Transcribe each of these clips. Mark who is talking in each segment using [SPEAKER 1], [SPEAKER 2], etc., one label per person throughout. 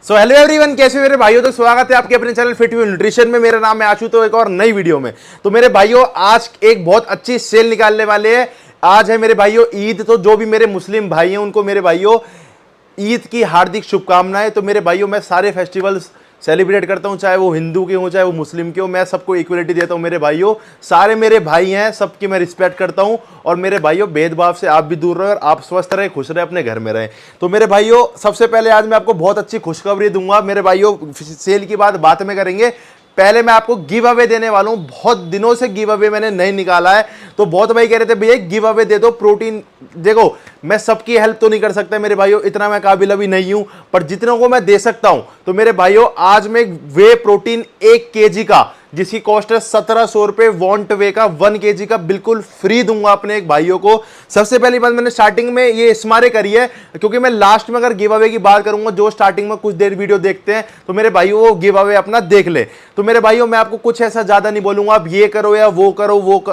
[SPEAKER 1] So hello everyone, कैसे हो मेरे भाइयों। तो स्वागत है आपके अपने चैनल फिट विद न्यूट्रिशन में। मेरा नाम है आशु। तो एक और नई वीडियो में तो मेरे भाइयों आज एक बहुत अच्छी सेल निकालने वाले हैं। आज है मेरे भाइयों ईद। तो जो भी मेरे मुस्लिम भाई हैं उनको मेरे भाइयों ईद की हार्दिक शुभकामनाएं। तो मेरे भाइयों मैं सारे फेस्टिवल्स सेलिब्रेट करता हूं, चाहे वो हिंदू के हो चाहे वो मुस्लिम के हो। मैं सबको इक्वलिटी देता हूं मेरे भाइयों। सारे मेरे भाई हैं, सबकी मैं रिस्पेक्ट करता हूं। और मेरे भाइयों भेदभाव से आप भी दूर रहे और आप स्वस्थ रहे, खुश रहे, अपने घर में रहें। तो मेरे भाइयों सबसे पहले आज मैं आपको बहुत अच्छी खुशखबरी दूंगा मेरे भाइयों। सेल की बात में करेंगे। पहले मैं आपको गिव अवे देने वाला हूं। बहुत दिनों से गिव अवे मैंने नहीं निकाला है। तो बहुत भाई कह रहे थे भैया गिव अवे दे दो प्रोटीन। देखो मैं सबकी हेल्प तो नहीं कर सकता मेरे भाइयों, इतना मैं काबिल अभी नहीं हूं, पर जितनों को मैं दे सकता हूं। तो मेरे भाइयों आज मैं वे प्रोटीन 1 केजी का, जिसकी कॉस्ट है 1700 रुपए, वॉन्ट वे का 1 केजी का बिल्कुल फ्री दूंगा अपने एक भाइयों को। सबसे पहली बात मैंने स्टार्टिंग में ये इस्मारे करी है, क्योंकि मैं लास्ट में अगर गिव अवे की बात करूंगा, जो स्टार्टिंग में कुछ देर वीडियो देखते हैं तो मेरे भाइयों वो गिव अवे अपना देख ले। तो मेरे भाइयों मैं आपको कुछ ऐसा ज्यादा नहीं बोलूंगा, आप ये करो या वो करो,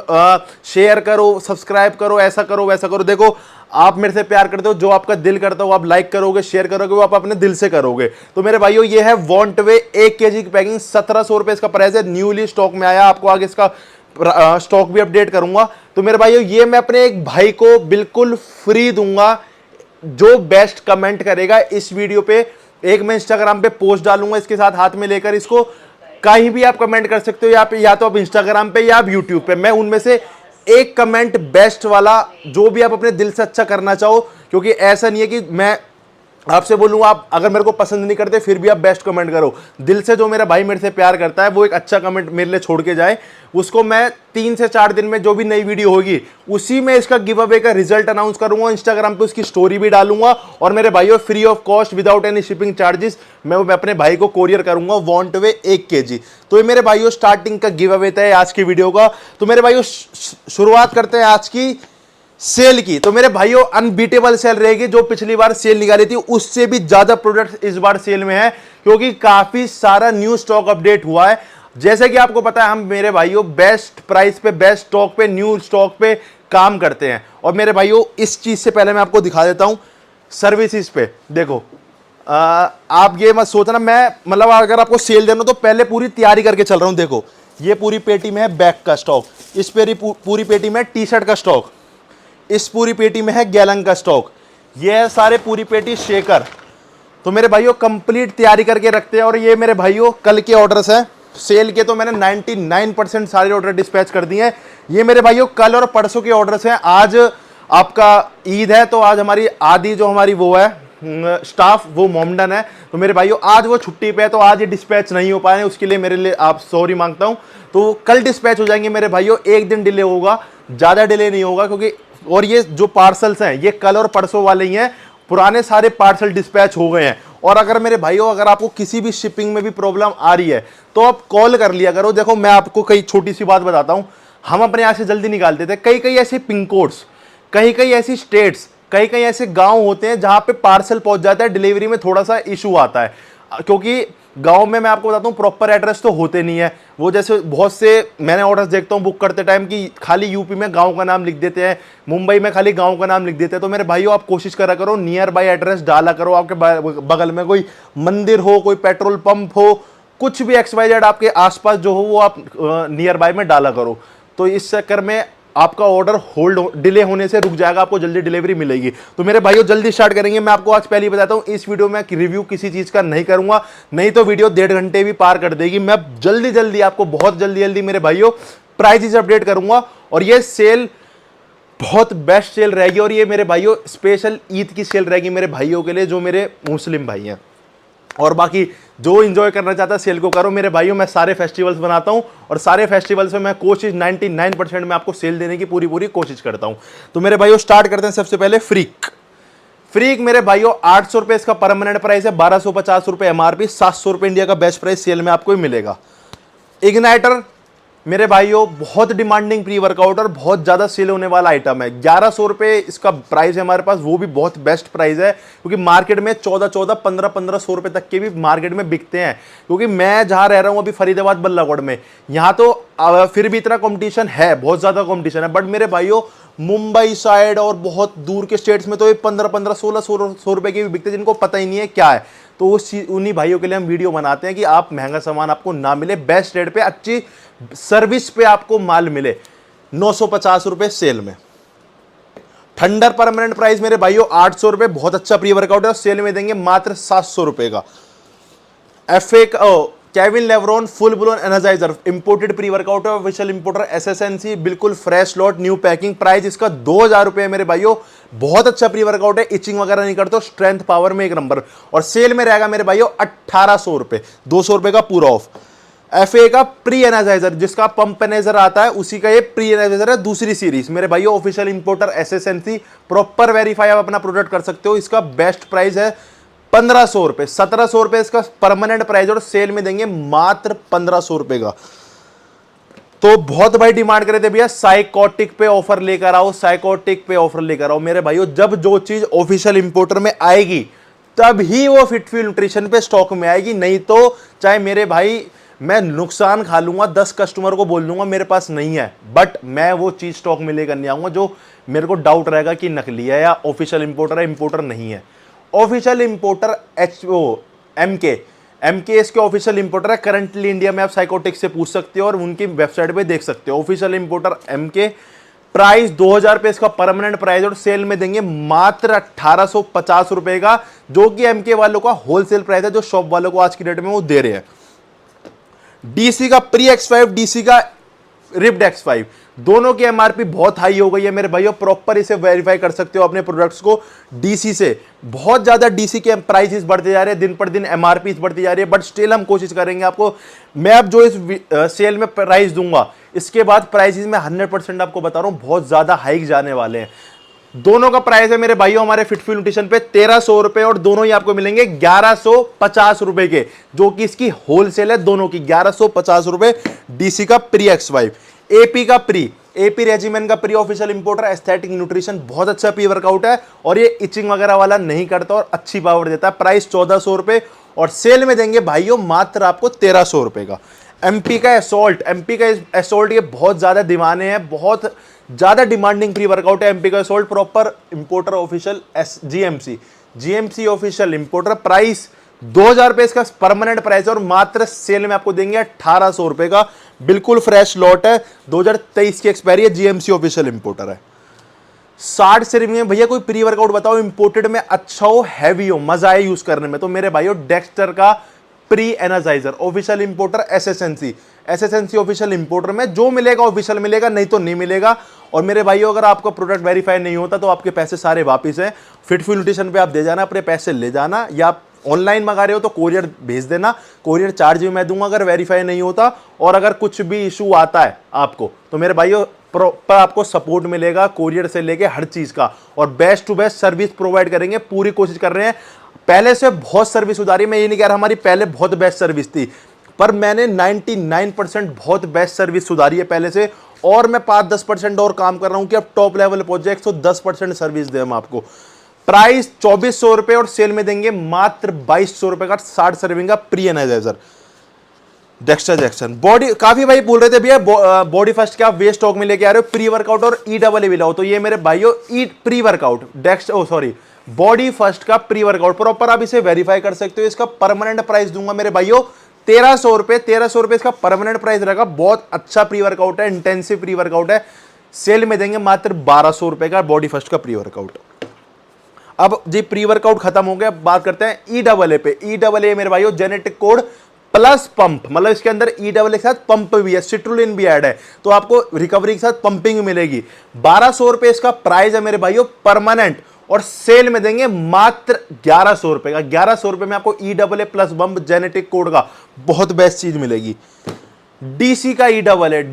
[SPEAKER 1] शेयर करो, सब्सक्राइब करो, ऐसा करो वैसा करो। देखो आप मेरे से प्यार करते हो, जो आपका दिल करता हो आप लाइक करोगे, शेयर करोगे, वो आप अपने दिल से करोगे। तो मेरे भाइयों ये है वॉन्ट वे 1 केजी की पैकिंग, 1700 रुपए इसका प्राइस है। न्यूली स्टॉक में आया, आपको आगे इसका स्टॉक भी अपडेट करूंगा। तो मेरे भाइयों ये मैं अपने एक भाई को बिल्कुल फ्री दूंगा, जो बेस्ट कमेंट करेगा इस वीडियो पे। एक मैं इंस्टाग्राम पे पोस्ट डालूंगा इसके साथ हाथ में लेकर, इसको कहीं भी आप कमेंट कर सकते हो, या तो आप इंस्टाग्राम पे या आप यूट्यूब पे। मैं उनमें से एक कमेंट बेस्ट वाला, जो भी आप अपने दिल से अच्छा करना चाहो, क्योंकि ऐसा नहीं है कि मैं आपसे बोलूंगा आप अगर मेरे को पसंद नहीं करते फिर भी आप बेस्ट कमेंट करो। दिल से जो मेरा भाई मेरे से प्यार करता है वो एक अच्छा कमेंट मेरे लिए छोड़ के जाए, उसको मैं 3 से 4 दिन में जो भी नई वीडियो होगी उसी में इसका गिव अवे का रिजल्ट अनाउंस करूंगा। इंस्टाग्राम पे उसकी स्टोरी भी डालूंगा। और मेरे भाइयों free of cost, without any shipping charges मैं अपने भाई को कोरियर करूंगा वॉन्ट वे 1 केजी। तो ये मेरे भाइयों स्टार्टिंग का गिव अवे था आज की वीडियो का। तो मेरे भाइयों शुरुआत करते हैं आज की सेल की। तो मेरे भाइयों अनबीटेबल सेल रहेगी। जो पिछली बार सेल निकाली थी उससे भी ज्यादा प्रोडक्ट इस बार सेल में है, क्योंकि काफी सारा न्यू स्टॉक अपडेट हुआ है। जैसे कि आपको पता है हम मेरे भाइयों बेस्ट प्राइस पे, बेस्ट स्टॉक पे, न्यू स्टॉक पे काम करते हैं। और मेरे भाइयों इस चीज से पहले मैं आपको दिखा देता हूं सर्विसेज पे। देखो आप ये मत सोचना मैं मतलब अगर आपको सेल देना तो पहले पूरी तैयारी करके चल रहा हूं। देखो ये पूरी पेटी में है बैग का स्टॉक, इस पूरी पेटी में टी शर्ट का स्टॉक, इस पूरी पेटी में है गैलन का स्टॉक, ये है सारे पूरी पेटी शेकर। तो मेरे भाइयों कंप्लीट तैयारी करके रखते हैं। और ये मेरे भाइयों कल के ऑर्डर्स हैं सेल के, तो मैंने 99% सारे ऑर्डर डिस्पैच कर दिए हैं। ये मेरे भाइयों कल और परसों के ऑर्डर्स हैं। आज आपका ईद है तो आज हमारी आधी जो हमारी वो है स्टाफ वो मोमडन है, तो मेरे भाइयों आज वो छुट्टी पे है, तो आज ये डिस्पैच नहीं हो पाए, उसके लिए मेरे लिए आप सॉरी मांगता हूं। तो कल डिस्पैच हो जाएंगे मेरे भाइयों, एक दिन डिले होगा, ज्यादा डिले नहीं होगा, क्योंकि और ये जो पार्सल्स हैं ये कल और परसों वाले ही हैं, पुराने सारे पार्सल डिस्पैच हो गए हैं। और अगर मेरे भाइयों अगर आपको किसी भी शिपिंग में भी प्रॉब्लम आ रही है तो आप कॉल कर लिया करो। देखो मैं आपको कई छोटी सी बात बताता हूं, हम अपने यहाँ से जल्दी निकालते थे। कई कई ऐसे पिन कोड्स, कई कई ऐसी स्टेट्स, कई कई ऐसे गांव होते हैं जहां पे पार्सल पहुंच जाता है, डिलीवरी में थोड़ा सा इशू आता है, क्योंकि गांव में मैं आपको बताता हूं प्रॉपर एड्रेस तो होते नहीं है। वो जैसे बहुत से मैंने ऑर्डर्स देखता हूं बुक करते टाइम कि खाली यूपी में गांव का नाम लिख देते हैं, मुंबई में खाली गांव का नाम लिख देते हैं। तो मेरे भाइयों आप कोशिश करा करो नियर बाय एड्रेस डाला करो। आपके बगल में कोई मंदिर हो, कोई पेट्रोल पंप हो, कुछ भी XYZ आपके आसपास जो हो वो आप नियर बाय में डाला करो। तो इस चक्कर में आपका ऑर्डर डिले होने से रुक जाएगा, आपको जल्दी डिलीवरी मिलेगी। तो मेरे भाइयों जल्दी स्टार्ट करेंगे। मैं आपको आज पहले ही बताता हूं इस वीडियो में रिव्यू किसी चीज का नहीं करूंगा, नहीं तो वीडियो 1.5 घंटे भी पार कर देगी। मैं जल्दी आपको बहुत जल्दी मेरे भाइयों प्राइसेस अपडेट करूंगा। और ये सेल बहुत बेस्ट सेल रहेगी, और ये मेरे भाइयों स्पेशल ईद की सेल रहेगी मेरे भाइयों के लिए, जो मेरे मुस्लिम भाई हैं। और बाकी जो एंजॉय करना चाहता है सेल को करो मेरे भाइयों। मैं सारे फेस्टिवल्स बनाता हूं और सारे फेस्टिवल्स में मैं कोशिश 99% में आपको सेल देने की पूरी कोशिश करता हूं। तो मेरे भाइयों स्टार्ट करते हैं सबसे पहले फ्रीक मेरे भाइयों 800 रुपए इसका परमानेंट प्राइस है, 1250 रुपए MRP, 700 रुपए इंडिया का बेस्ट प्राइस सेल में आपको ही मिलेगा। इग्नाइटर मेरे भाइयों बहुत डिमांडिंग प्री वर्कआउट और बहुत ज्यादा सेल होने वाला आइटम है। 1100 रुपए इसका प्राइस है हमारे पास, वो भी बहुत बेस्ट प्राइस है, क्योंकि मार्केट में 1500 रुपए तक के भी मार्केट में बिकते हैं। क्योंकि मैं जहां रह रहा हूं अभी फरीदाबाद बल्लागढ़ में, यहां तो फिर भी इतना कंपटीशन है, बहुत ज्यादा कंपटीशन है। बट मेरे भाइयों मुंबई साइड और बहुत दूर के स्टेट्स में तो ये 1500 1600 रुपए के भी बिकते हैं, जिनको पता ही नहीं है क्या है। तो उन्हीं भाइयों के लिए हम वीडियो बनाते हैं कि आप महंगा सामान आपको ना मिले, बेस्ट रेट पे अच्छी सर्विस पे आपको माल मिले। 950 रुपए सेल में। थंडर परमानेंट प्राइस मेरे भाइयों 800 रुपए, बहुत अच्छा प्री वर्कआउट है, और सेल में देंगे मात्र 700 रुपए का। FA Kevin LeBron full blown energiser imported pre workout है, ऑफिशियल इंपोर्टर एसएसएनसी, बिल्कुल fresh lot, new packing. Price इसका 2000 रुपए है मेरे भाइयों। बहुत अच्छा प्री वर्कआउट है, इचिंग वगैरह नहीं करते, स्ट्रेंथ पावर में एक नंबर। और सेल में रहेगा मेरे भाइयों 1800 रुपए, 200 रुपए का पूरा ऑफ। एफए का प्री एनर्जाइजर, जिसका पंप एनर्जाइजर आता है उसी का ये प्री एनर्जाइजर है, दूसरी सीरीज मेरे भाइयों। ऑफिशियल इंपोर्टर एसएसएनसी, प्रॉपर वेरीफाई आप अपना प्रोडक्ट कर सकते हो। इसका बेस्ट प्राइस है 1500 रुपए, 1700 रुपए इसका परमानेंट प्राइस, और सेल में देंगे मात्र 1500 रुपए का। तो बहुत भाई डिमांड करे थे भैया साइकोटिक पे ऑफर लेकर आओ, साइकोटिक पे ऑफर लेकर आओ। मेरे भाइयों जब जो चीज ऑफिशियल इंपोर्टर में आएगी तब ही वो फिटफ्यूल न्यूट्रिशन पे स्टॉक में आएगी, नहीं तो चाहे मेरे भाई मैं नुकसान खा लूंगा, 10 कस्टमर को बोल दूंगा मेरे पास नहीं है, बट मैं वो चीज स्टॉक में लेकर नहीं आऊंगा जो मेरे को डाउट रहेगा कि नकली है या ऑफिशियल इंपोर्टर है, इंपोर्टर नहीं है। ऑफिशियल इंपोर्टर एमके इसके ऑफिशियल इंपोर्टर है। करंटली इंडिया में आप साइकोटिक से पूछ सकते हो और उनकी वेबसाइट पे देख सकते हो। ऑफिशियल इंपोर्टर एमके, प्राइस 2000 रुपए इसका परमानेंट प्राइस, और सेल में देंगे मात्र 1850 रुपए का, जो कि एमके वालों का होलसेल प्राइस है, जो शॉप वालों को आज की डेट में वो दे रहे हैं। डीसी का प्री X5, डीसी का रिप्ड X5, दोनों की एमआरपी बहुत हाई हो गई है मेरे भाइयों। प्रॉपर इसे वेरीफाई कर सकते हो अपने प्रोडक्ट्स को। डीसी से बहुत ज्यादा डीसी के प्राइसेस बढ़ते जा रहे हैं, दिन पर दिन एमआरपी बढ़ती जा रही है, बट स्टिल हम कोशिश करेंगे आपको, मैं अब जो इस सेल में प्राइस दूंगा इसके बाद प्राइसेस में 100% आपको बता रहा हूं बहुत ज्यादा हाइक जाने वाले हैं। दोनों का प्राइस है मेरे भाइयों हमारे फिटफ्यूल न्यूट्रिशन पे 1300 रुपए, और दोनों ही आपको मिलेंगे 1150 रुपए के, जो कि इसकी होलसेल है दोनों की। 1150 रुपए डीसी का प्री X5। एपी का एपी रेजिमेंट का pre official importer aesthetic nutrition, बहुत अच्छा प्री वर्कआउट है, और ये इचिंग वगैरह वाला नहीं करता और अच्छी पावर देता है। प्राइस 1400 रुपए, और सेल में देंगे भाइयों मात्र आपको 1300 रुपए का। एमपी का एसोल्ट ये बहुत ज्यादा दीवाने हैं, बहुत ज्यादा डिमांडिंग प्री वर्कआउट है एमपी का assault. Proper importer official GMC official importer. Price 2000 रुपए इसका परमानेंट प्राइस है, और मात्र सेल में आपको देंगे 1800 रुपए का। बिल्कुल फ्रेश लॉट है, 2023 की एक्सपायरी है, जीएमसी ऑफिशियल इंपोर्टर है। 60 सीरीज में भैया कोई प्री वर्कआउट बताओ इंपोर्टेड में अच्छा हो, हैवी हो, मजा आए यूज करने में, तो मेरे भाइयों डेक्स्टर का pre energizer official importer SSNC official importer में जो मिलेगा ऑफिशियल मिलेगा, नहीं तो नहीं मिलेगा। और मेरे भाइयों अगर आपका प्रोडक्ट वेरीफाई नहीं होता तो आपके पैसे सारे वापिस हैं। फिटफ्यूल न्यूट्रिशन पे आप दे जाना, अपने पैसे ले जाना, या आप ऑनलाइन मंगा रहे हो तो कोरियर भेज देना, कोरियर चार्ज भी मैं दूंगा अगर वेरीफाई नहीं होता। और अगर कुछ भी इशू आता है आपको तो मेरे भाइयों प्रॉपर आपको सपोर्ट मिलेगा कोरियर से लेके हर चीज का, और best to best service provide करेंगे। पूरी कोशिश कर रहे हैं, पहले से बहुत सर्विस सुधारी, मैं ये नहीं कह रहा हमारी पहले बहुत बेस्ट सर्विस थी, पर मैंने 99% बहुत बेस्ट सर्विस सुधारी है पहले से, और मैं 5-10% और काम कर रहा हूं कि अब टॉप लेवल पहुंच जाए, 110% सर्विस दे हम आपको। प्राइस 2400 रुपए, और सेल में देंगे मात्र 2200 रुपए का 60 सर्विंग का pre energiser Dexter Jackson. Body काफी भाई बोल रहे थे भैया बॉडी फर्स्ट क्या वे स्टॉक में लेके आ रहे हो, प्री वर्कआउट और ई भी लाओ, तो ये मेरे भाइयों प्री वर्कआउट बॉडी फर्स्ट का प्री वर्कआउट प्रॉपर आप इसे वेरीफाई कर सकते हो। इसका परमानेंट प्राइस दूंगा मेरे भाइयों 1300 रुपए इसका परमानेंट प्राइस रहेगा। बहुत अच्छा प्री वर्कआउट है, इंटेंसिव प्री वर्कआउट है, सेल में देंगे मात्र 1200 रुपए का बॉडी फर्स्ट का प्री वर्कआउट। अब जी प्री वर्कआउट खत्म हो गया, बात करते हैं ई पे। ई मेरे भाइयों जेनेटिक कोड प्लस पंप, मतलब इसके अंदर ई के साथ पंप भी है, सिट्रुलिन भी ऐड है, तो आपको रिकवरी के साथ पंपिंग मिलेगी। 1200 रुपए इसका प्राइस है मेरे भाइयों परमानेंट, और सेल में देंगे मात्र 1100 रुपए का। 1100 रुपए में आपको E plus bump genetic code का बहुत बेस्ट चीज मिलेगी। डीसी का ई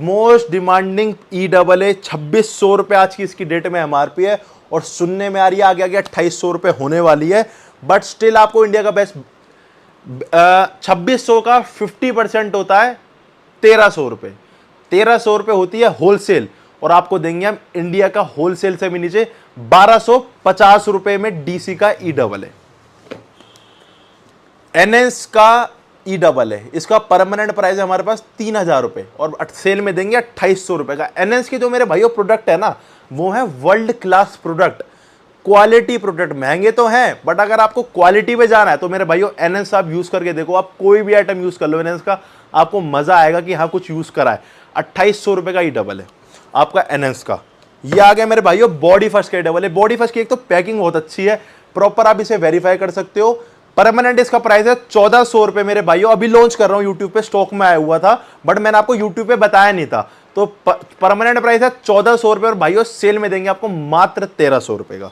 [SPEAKER 1] मोस्ट डिमांडिंग ई 2600 रुपए आज की इसकी डेट में एमआरपी है, और सुनने में आ रही है आगे आगे 2800 रुपए होने वाली है, बट स्टिल आपको इंडिया का बेस्ट 2600 का 50% होता है 1300 रुपए। 1300 रुपए होती है होलसेल, और आपको देंगे हम इंडिया का होलसेल से भी नीचे 1250 रुपए में डीसी का ई एनएस का ई इसका परमानेंट प्राइस है हमारे पास 3000 रुपए, और सेल में देंगे 2800 रुपए का। एनएस के जो मेरे भाइयों प्रोडक्ट है ना, वो है world class product, quality product. महंगे तो हैं बट अगर आपको क्वालिटी पे जाना है तो मेरे भाइयों एनएस आप यूज करके देखो, आप कोई भी आइटम यूज कर लो एनएस का, आपको मजा आएगा कि हाँ कुछ यूज करा है। 2800 रुपए का ई डबल है आपका एनएस का। ये आ गया मेरे भाइयों बॉडी फर्स्ट का ई डबल है। बॉडी फर्स्ट की एक तो पैकिंग बहुत अच्छी है, प्रॉपर आप इसे वेरीफाई कर सकते हो। परमानेंट इसका प्राइस है 1400 रुपए मेरे भाइयों। अभी लॉन्च कर रहा हूं यूट्यूब पे, स्टॉक में आया हुआ था बट मैंने आपको यूट्यूब पे बताया नहीं था। तो परमानेंट प्राइस है 1400 रुपए और भाइयों सेल में देंगे आपको मात्र 1300 रुपए का।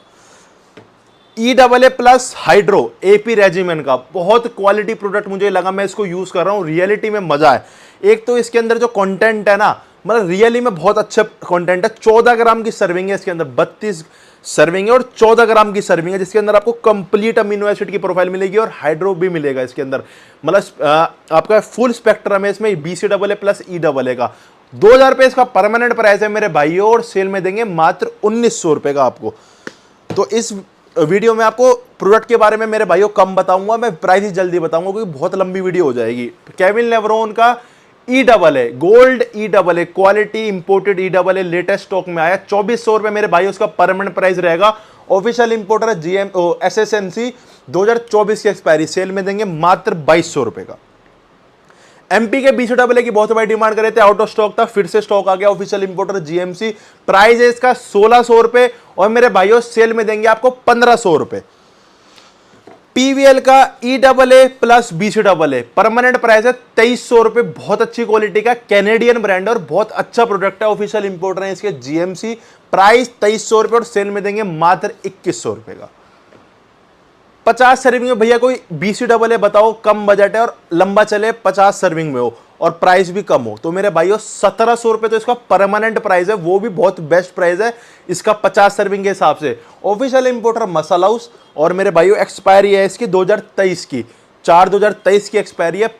[SPEAKER 1] E double A plus hydro AP regiment का बहुत क्वालिटी प्रोडक्ट मुझे लगा, मैं इसको यूज कर रहा हूं, रियलिटी में मजा है। एक तो इसके अंदर जो कंटेंट है ना, मतलब रियली में बहुत अच्छा कंटेंट है। 14 ग्राम की सर्विंग है इसके अंदर, 32 सर्विंग है और 14 ग्राम की सर्विंग है, जिसके अंदर आपको कंप्लीट अमीनो एसिड की प्रोफाइल मिलेगी और हाइड्रो भी मिलेगा इसके अंदर। मतलब आपका फुल स्पेक्ट्रम है इसमें BC double A plus E double A का। 2000 रुपए इसका परमानेंट प्राइस है मेरे भाइयों और सेल में देंगे मात्र 1900 रुपए का आपको। तो इस वीडियो में आपको प्रोडक्ट के बारे में मेरे भाइयों कम बताऊंगा, मैं प्राइस ही जल्दी बताऊंगा क्योंकि बहुत लंबी वीडियो हो जाएगी। केविन लेब्रोन का ई डबल है, गोल्ड ई डबल है, क्वालिटी इंपोर्टेड ई डबल है, लेटेस्ट स्टॉक में आया। 2400 रुपए मेरे भाई उसका परमानेंट प्राइस रहेगा। ऑफिशियल इंपोर्टर है जीएम एसएसएनसी, 2024 की एक्सपायरी, सेल में देंगे मात्र 2200 रुपए का। एमपी के बीसी डबल की बहुत बड़ी डिमांड कर रहे थे, आउट ऑफ स्टॉक था, फिर से स्टॉक आ गया। ऑफिशियल इंपोर्टर जीएमसी, प्राइस है इसका 1600 रुपए और मेरे भाइयों सेल में देंगे आपको 1500 रुपए। पीवीएल का E double A plus BC double a permanent price है 2300 रुपए। बहुत अच्छी क्वालिटी का कैनेडियन ब्रांड और बहुत अच्छा प्रोडक्ट है। ऑफिशियल इंपोर्टर है इसके जीएमसी, प्राइस 2300 रुपए और सेल में देंगे मात्र 2100 रुपए का। 50 सर्विंग में भैया कोई बीसी डबल ए बताओ, कम बजट है और लंबा चले, 50 सर्विंग में हो और प्राइस भी कम हो, तो मेरे भाइयों 1700 रुपए तो इसका परमानेंट प्राइस है, वो भी बहुत बेस्ट प्राइस है इसका 50 सर्विंग के हिसाब से। ऑफिशियल इंपोर्टर मसाला हाउस और मेरे भाइयों एक्सपायरी है इसकी 2023 की, 4/2023 की एक्सपायरी है।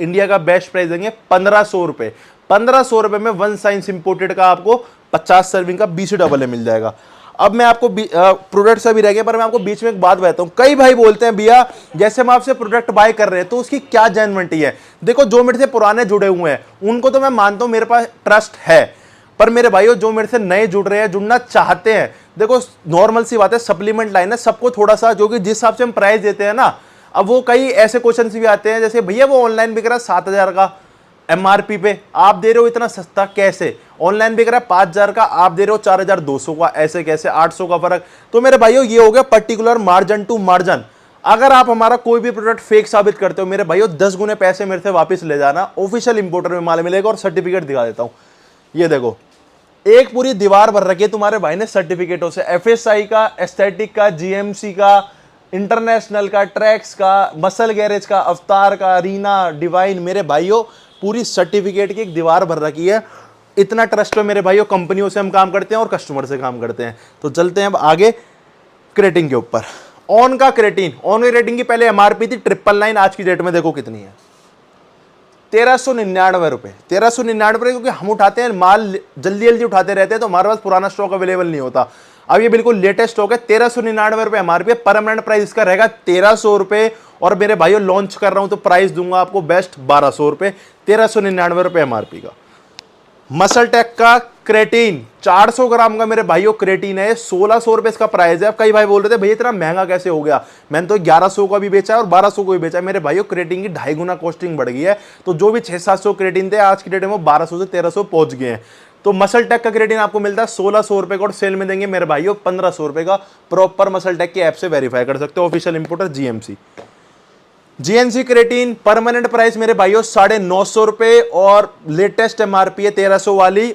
[SPEAKER 1] इंडिया का बेस्ट प्राइस देंगे 1500 रुपए। 1500 रुपए में वन साइंस इंपोर्टेड का आपको 50 सर्विंग का बीसी डबल ए मिल जाएगा। अब मैं आपको प्रोडक्ट सभी रह गए पर मैं आपको बीच में एक बात बताता हूं। कई भाई बोलते हैं भैया जैसे हम आपसे प्रोडक्ट बाय कर रहे हैं तो उसकी क्या जेन्युइनिटी है। देखो जो मेरे से पुराने जुड़े हुए हैं उनको तो मैं मानता हूं, मेरे पास ट्रस्ट है, पर मेरे भाइयों जो मेरे से नए जुड़ रहे हैं, जुड़ना चाहते हैं, देखो नॉर्मल सी बात है, सप्लीमेंट लाइन है, सबको थोड़ा सा जो कि जिस हिसाब से हम प्राइस देते हैं ना, अब वो कई ऐसे क्वेश्चन भी आते हैं जैसे भैया वो ऑनलाइन बिक रहा है 7000 का एमआरपी पे, आप दे रहे हो इतना सस्ता कैसे? ऑनलाइन बिक रहा है 5000 का, आप दे रहे हो 4200 का, ऐसे कैसे? 800 का फर्क। तो मेरे भाइयों ये हो गया पर्टिकुलर मार्जिन टू मार्जिन। अगर आप हमारा कोई भी प्रोडक्ट फेक साबित करते हो मेरे भाइयों 10 गुने पैसे मेरे से वापस ले जाना। ऑफिशियल इंपोर्टर में माल मिलेगा और सर्टिफिकेट दिखा देता हूं, ये देखो एक पूरी दीवार भर रखी है तुम्हारे भाई ने सर्टिफिकेटों से, एफएसआई का, एस्थेटिक का, जीएमसी का, इंटरनेशनल का, ट्रैक्स का, मसल गैरेज का, अवतार का, रीना, डिवाइन, मेरे भाइयों पूरी सर्टिफिकेट की एक दीवार भर रखी है। इतना ट्रस्ट है मेरे भाइयों, कंपनियों से हम काम करते हैं और कस्टमर से काम करते हैं। तो चलते हैं अब आगे क्रेटिन के ऊपर। ऑन का क्रेटिन, ऑन की क्रेटिन की पहले एमआरपी थी 999, आज की डेट में देखो कितनी है, 1399 रुपए। 1399 रुपए, क्योंकि हम उठाते हैं माल जल्दी जल्दी उठाते रहते हैं तो हमारे पास पुराना स्टॉक अवेलेबल नहीं होता। अब ये बिल्कुल लेटेस्ट स्टॉक है, 1399 रुपए एमआरपी, परमानेंट प्राइस इसका रहेगा 1300 रुपए और मेरे भाइयों लॉन्च कर रहा हूं तो प्राइस दूंगा आपको बेस्ट 1200 रुपए, 1399 रुपए एमआरपी का। मसल टेक का क्रेटीन 400 ग्राम का मेरे भाइयों क्रेटीन है, 1600 रुपए इसका प्राइस है। अब कई भाई बोल रहे थे भैया इतना महंगा कैसे हो गया, मैंने तो 1100 का भी बेचा है और 1200 को भी बेचा है। मेरे भाइयों क्रेटीन की 2.5 गुना कॉस्टिंग बढ़ गई है, तो जो भी 600-700 क्रेटीन थे आज की डेट में वो 1200 से 1300 पहुंच गए हैं। तो मसल टेक का क्रेटीन आपको मिलता है 1600 रुपए का और सेल में देंगे मेरे भाइयों 1500 रुपए का। प्रॉपर मसल टेक की ऐप से वेरीफाई कर सकते हो, official importer GMC. GNC creatine permanent price मेरे भाइयों 950 रुपए और लेटेस्ट एमआरपी है 1300 वाली,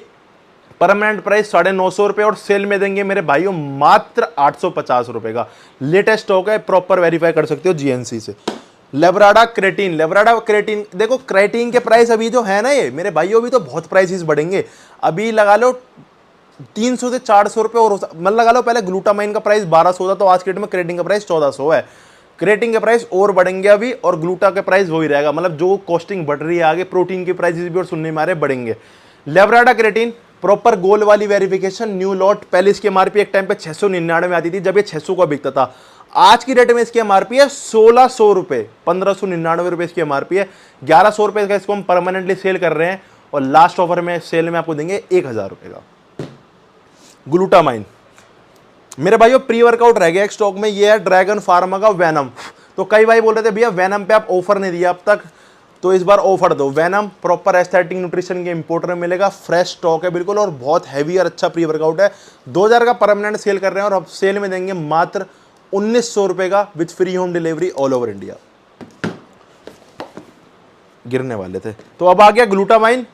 [SPEAKER 1] परमानेंट प्राइस 950 रुपए और सेल में देंगे मेरे भाइयों मात्र 850 रुपए का। लेटेस्ट स्टॉक है, प्रॉपर वेरीफाई कर सकते हो जीएनसी से। लेब्राडा क्रेटीन, लेब्राडा क्रेटीन देखो क्रेटीन के प्राइस अभी जो है ना ये मेरे भाइयों अभी तो बहुत प्राइसेस बढ़ेंगे, अभी लगा लो 300 से 400 रुपए और मतलब लगा लो। पहले ग्लूटामाइन का प्राइस 1200 था तो आज के डेट में क्रेटीन का प्राइस 1400 है। क्रेटीन के प्राइस और बढ़ेंगे अभी और ग्लूटा के प्राइस वही रहेगा, मतलब जो कॉस्टिंग बढ़ रही है आगे प्रोटीन के प्राइसेस भी और सुनने में आ रहे बढ़ेंगे। लेब्राडा क्रेटीन प्रॉपर गोल वाली वेरिफिकेशन, न्यू लॉट, पहले इसकी एमआरपी एक टाइम पे 699 में आती थी जब ये 600 का बिकता था। आज की डेट में इसकी एमआरपी है 1600 रुपए, 1599 रुपए इसकी एमआरपी है। 1100 रुपए का इसको हम परमानेंटली सेल कर रहे हैं और लास्ट ऑफर में सेल में आपको देंगे 1000 रुपए का। ग्लूटामाइन मेरे भाइयों प्री वर्कआउट रह गया एक स्टॉक में, ये है ड्रैगन फार्मा का वेनम। तो कई भाई बोल रहे थे भैया वेनम पे आप ऑफर नहीं दिया अब तक, तो इस बार ऑफर दो। वेनम प्रॉपर एस्थेटिक न्यूट्रिशन के इंपोर्टर में मिलेगा, फ्रेश स्टॉक है बिल्कुल और बहुत हैवी और अच्छा प्री वर्कआउट है। 2000 का परमानेंट सेल कर रहे हैं और अब सेल में देंगे मात्र 1900 रुपए का with free home delivery all over India. गिरने वाले थे। तो अब आ गया ग्लूटामाइन।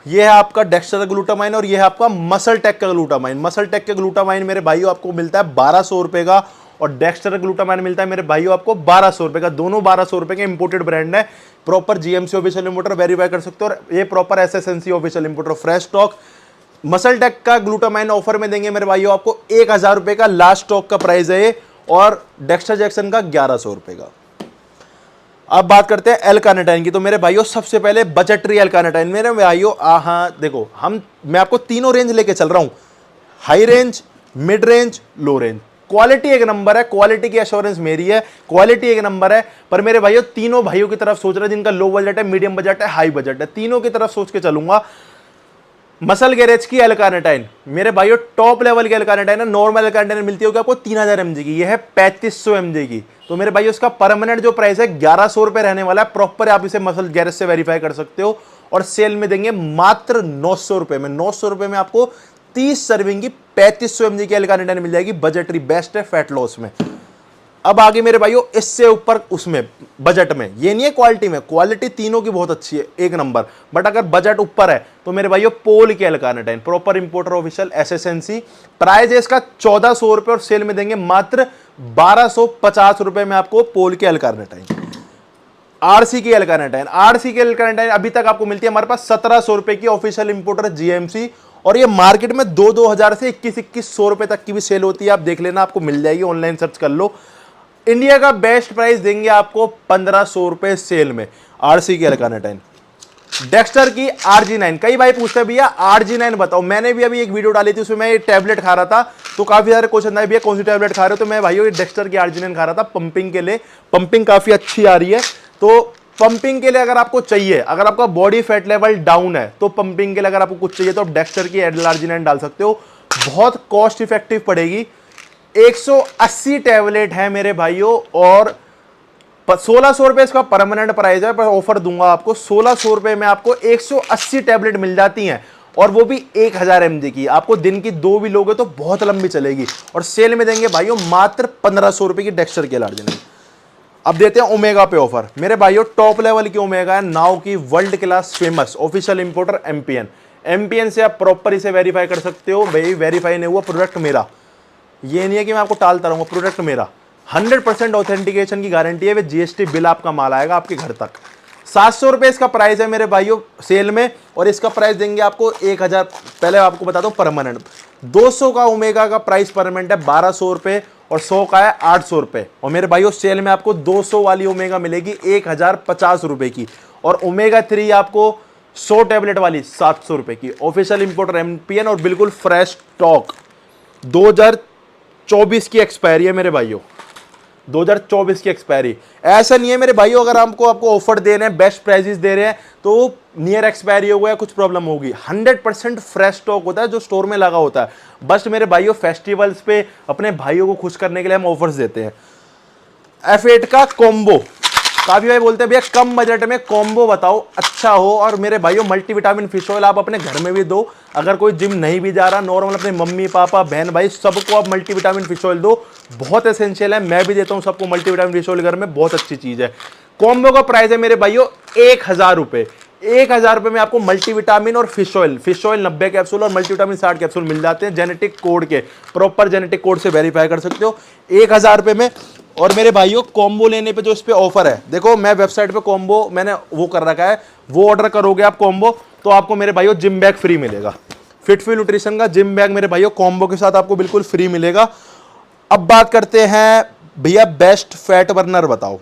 [SPEAKER 1] ये है आपका डेक्स्टर ग्लूटामाइन और ये है आपका मसल टेक का ग्लूटामाइन। मसल टेक के ग्लूटामाइन मेरे भाइयों आपको मिलता है 1200 रुपए का और डेक्स्टर ग्लूटामाइन मिलता है मेरे भाइयों आपको 1200 रुपए का। दोनों 1200 रुपए के इंपोर्टेड ब्रांड है, proper GMC official importer, verify कर सकते हो। और ये proper SSNC official importer, fresh stock. MuscleTech का ग्लूटामाइन ऑफर में देंगे मेरे भाइयों आपको 1000 रुपए का, लास्ट स्टॉक का प्राइस है ये, और डेक्स्टर जैक्सन का 1100 रुपए का। अब बात करते हैं एल कार्निटाइन की। तो मेरे भाइयों सबसे पहले बजटरी एल कार्निटाइन। मेरे भाइयों हाँ देखो, मैं आपको तीनों रेंज लेके चल रहा हूं, हाई रेंज, मिड रेंज, लो रेंज। क्वालिटी एक नंबर है, क्वालिटी की एश्योरेंस मेरी है, क्वालिटी एक नंबर है। पर मेरे भाइयों तीनों भाइयों की तरफ सोच रहे हैं जिनका लो बजट है, मीडियम बजट है, हाई बजट है, तीनों की तरफ सोच के चलूंगा। मसल गैरेज की एल कार्निटाइन मेरे भाइयों टॉप लेवल की एल कार्निटाइन है। नॉर्मल एल कार्निटाइन मिलती होगी आपको 3000 mg की, ये है 3500 mg की। तो मेरे भाइयों इसका परमानेंट जो प्राइस है 1100 रुपए रहने वाला है। प्रॉपर आप इसे मसल गैरेज से वेरीफाई कर सकते हो और सेल में देंगे मात्र 900 रुपए में। 900 रुपए में आपको 30 सर्विंग की 3500 mg की एल कार्निटाइन मिल जाएगी। बजटरी बेस्ट है फैट लॉस में। अब आगे मेरे भाइयों इससे ऊपर उसमें बजट में, ये नहीं है क्वालिटी में, क्वालिटी तीनों की बहुत अच्छी है, एक नंबर। बट अगर बजट ऊपर है तो मेरे भाइयों पोल की L carnitine, proper importer official SSNC, price है इसका 1400 रुपए और सेल में देंगे मात्र 1250 रुपए में आपको पोल की एल कार्निटाइन। आरसी की एल कार्निटाइन, आरसी की एल कार्निटाइन अभी तक आपको मिलती है हमारे पास 1700 रुपए की, ऑफिशियल इंपोर्टर जीएमसी, और ये मार्केट में 2-2000 से 2100 रुपए तक की भी सेल होती है। आप देख लेना, आपको मिल जाएगी, ऑनलाइन सर्च कर लो। इंडिया का बेस्ट प्राइस देंगे आपको 1500 रुपए सेल में आरसी की एल कार्निटाइन। डेक्स्टर की RG9, कई भाई पूछते हैं भैया RG9 बताओ। मैंने भी अभी एक वीडियो डाली थी, उसमें मैं ये टैबलेट खा रहा था, तो काफी सारे क्वेश्चन आए भैया कौन सी टैबलेट खा रहे हो। तो मैं भाइयों ये डेक्स्टर की RG9 खा रहा था पंपिंग के लिए। पंपिंग काफी अच्छी आ रही है, तो पंपिंग के लिए अगर आपको चाहिए, अगर आपका बॉडी फैट लेवल डाउन है तो पंपिंग के लिए अगर आपको कुछ चाहिए तो आप डेक्स्टर की RG9 डाल सकते हो। बहुत कॉस्ट इफेक्टिव पड़ेगी। 180 टैबलेट है मेरे भाइयों और 1600 रुपए इसका परमानेंट प्राइस है, पर ऑफर दूंगा आपको 1600 रुपए में आपको 180 टैबलेट मिल जाती हैं, और वो भी 1000 mg की। आपको दिन की 2 भी लोगे तो बहुत लंबी चलेगी, और सेल में देंगे भाइयों मात्र 1500 रुपए की डेक्स्टर की RG9। अब देते हैं ओमेगा पे ऑफर। मेरे भाइयों टॉप लेवल की ओमेगा है, नाउ की world class famous official importer MPN से आप प्रॉपर इसे वेरीफाई कर सकते हो। भाई वेरीफाई नहीं हुआ प्रोडक्ट मेरा, ये नहीं है कि मैं आपको टालता रहूंगा, प्रोडक्ट मेरा 100% ऑथेंटिकेशन की गारंटी है। वे जीएसटी बिल आपका माल आएगा आपके घर तक। 700 रुपए इसका प्राइस है मेरे भाइयों सेल में, और इसका प्राइस देंगे आपको 1000। पहले आपको बता दो परमानेंट 200 का ओमेगा का प्राइस परमानेंट है 1200 रुपए और 100 का है 800 रुपए। और मेरे भाइयों सेल में आपको 200 वाली ओमेगा मिलेगी 1050 रुपए की, और ओमेगा 3 आपको 100 टैबलेट वाली 700 रुपए की। ऑफिशियल इंपोर्टर एमपीएन और बिल्कुल फ्रेश स्टॉक। 2024 की एक्सपायरी है मेरे भाइयों, 2024 की एक्सपायरी। ऐसा नहीं है मेरे भाइयों अगर आपको ऑफर दे रहे हैं, बेस्ट प्राइसेस दे रहे हैं, तो नियर एक्सपायरी हो गया कुछ प्रॉब्लम होगी। 100% फ्रेश स्टॉक होता है जो स्टोर में लगा होता है। बस मेरे भाइयों फेस्टिवल्स पे अपने भाइयों को खुश करने के लिए हम ऑफर्स देते हैं। F8 का कॉम्बो, काफी भाई बोलते हैं भैया कम बजट में कॉम्बो बताओ अच्छा हो। और मेरे भाइयों मल्टीविटामिन फिश ऑयल आप अपने घर में भी दो, अगर कोई जिम नहीं भी जा रहा, नॉर्मल अपने मम्मी पापा बहन भाई सबको आप मल्टीविटामिन फिश ऑयल दो, बहुत एसेंशियल है। मैं भी देता हूं सबको मल्टीविटामिन फिश ऑयल घर में, बहुत अच्छी चीज है। कॉम्बो का प्राइस है मेरे भाइयों 1000 रुपए। 1000 रुपए में आपको मल्टीविटामिन और फिश ऑयल 90 कैप्सूल और मल्टीविटामिन 60 कैप्सूल मिल जाते हैं जेनेटिक कोड के, प्रॉपर जेनेटिक कोड से वेरीफाई कर सकते हो 1000 रुपए में। और मेरे भाइयों कॉम्बो लेने पे जो इस पे ऑफर है, देखो मैं वेबसाइट पे कॉम्बो मैंने वो कर रखा है, वो ऑर्डर करोगे आप कॉम्बो तो आपको मेरे भाइयों जिम बैग फ्री मिलेगा। फिटफुल न्यूट्रिशन का जिम बैग मेरे भाइयों कॉम्बो के साथ आपको बिल्कुल फ्री मिलेगा। अब बात करते हैं भैया बेस्ट फैट बर्नर बताओ।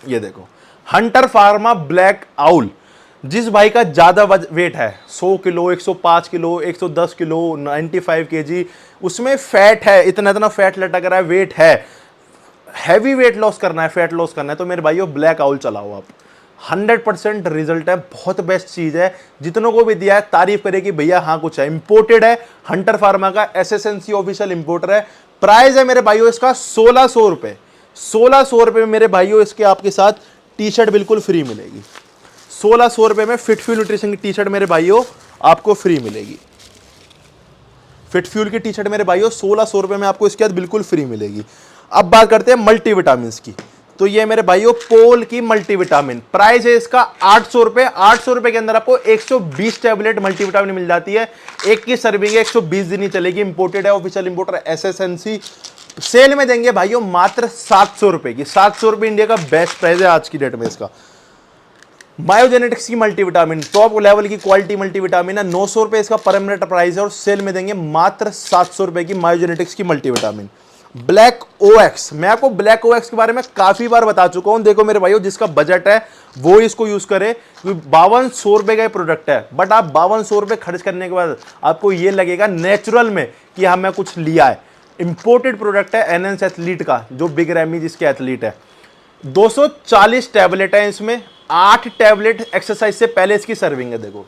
[SPEAKER 1] ये देखो हंटर फार्मा ब्लैक आउल। जिस भाई का ज्यादा वेट है 100 किलो 105 किलो 110 किलो 95 kg, उसमें फैट है, इतना फैट लटक रहा है, वेट है, हैवी वेट लॉस करना है, फैट लॉस करना है, तो मेरे भाइयों ब्लैक आउल चलाओ आप। 100% रिजल्ट है, बहुत बेस्ट चीज है। जितनों को भी दिया है तारीफ करे कि भैया हाँ कुछ है। इंपोर्टेड है, हंटर फार्मा का एसएसएनसी ऑफिशियल इंपोर्टर है। प्राइस है मेरे भाइयों इसका 1600 रुपए। 1600 रुपए में मेरे भाइयों इसके आपके साथ टी शर्ट बिल्कुल फ्री मिलेगी। 1600 रुपए में फिट फ्यूल न्यूट्रिशन की टी शर्ट मेरे भाइयों आपको फ्री मिलेगी। फिट फ्यूल की टी शर्ट मेरे भाइयों 1600 रुपए में आपको इसके बाद बिल्कुल फ्री मिलेगी। अब बात करते हैं मल्टीविटामिन की। तो ये मेरे भाइयों पोल की मल्टीविटामिन, प्राइस है इसका 800 रुपए। 800 रुपए के अंदर आपको 120 टैबलेट मल्टीविटामिन मिल जाती है। एक की सर्विंग है, 120 दिन ही चलेगी। इंपोर्टेड है, ऑफिशियल इंपोर्टर एसएसएनसी। सेल में देंगे भाइयों मात्र 700 रुपए की। 700 रुपए इंडिया का बेस्ट प्राइस है आज की डेट में इसका। मायोजेनेटिक्स की मल्टीविटामिन टॉप लेवल की क्वालिटी मल्टीविटामिन है। 900 रुपए इसका परमानेंट प्राइस है और सेल में देंगे मात्र 700 रुपए की मायोजेनेटिक्स की मल्टीविटामिन। ब्लैक ओएक्स, मैं आपको ब्लैक ओएक्स के बारे में काफी बार बता चुका हूं। देखो मेरे भाइयों, जिसका बजट है वो इसको यूज करे, क्योंकि 5200 रुपए का प्रोडक्ट है। बट आप 5200 रुपए खर्च करने के बाद आपको ये लगेगा नेचुरल में कि हाँ मैं कुछ लिया है। इंपोर्टेड प्रोडक्ट है एनएस एथलीट का, जो बिग रैमी जिसके एथलीट है। 240 टैबलेट है इसमें। 8 टैबलेट एक्सरसाइज से पहले इसकी सर्विंग है। देखो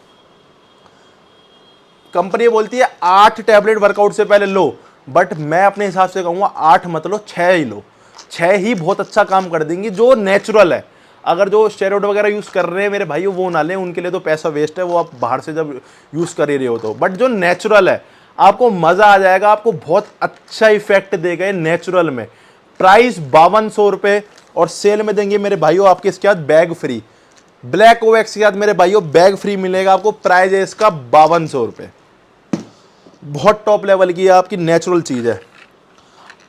[SPEAKER 1] कंपनी बोलती है 8 टैबलेट वर्कआउट से पहले लो, बट मैं अपने हिसाब से कहूंगा 8 मत लो, 6 ही लो। 6 ही बहुत अच्छा काम कर देंगी, जो नेचुरल है। अगर जो स्टेरॉइड वगैरह यूज कर रहे हैं मेरे भाइयों वो ना लें, उनके लिए तो पैसा वेस्ट है, वो आप बाहर से जब यूज कर ही रहे हो तो। बट जो नेचुरल है आपको मजा आ जाएगा, आपको बहुत अच्छा इफेक्ट देगा नेचुरल में। प्राइस 5200 रुपए और सेल में देंगे मेरे भाइयों आपके इसके साथ बैग फ्री। ब्लैक ओएक्स के साथ मेरे भाइयों बैग फ्री मिलेगा आपको। प्राइस है इसका 5200 रुपए। बहुत टॉप लेवल की आपकी नेचुरल चीज है।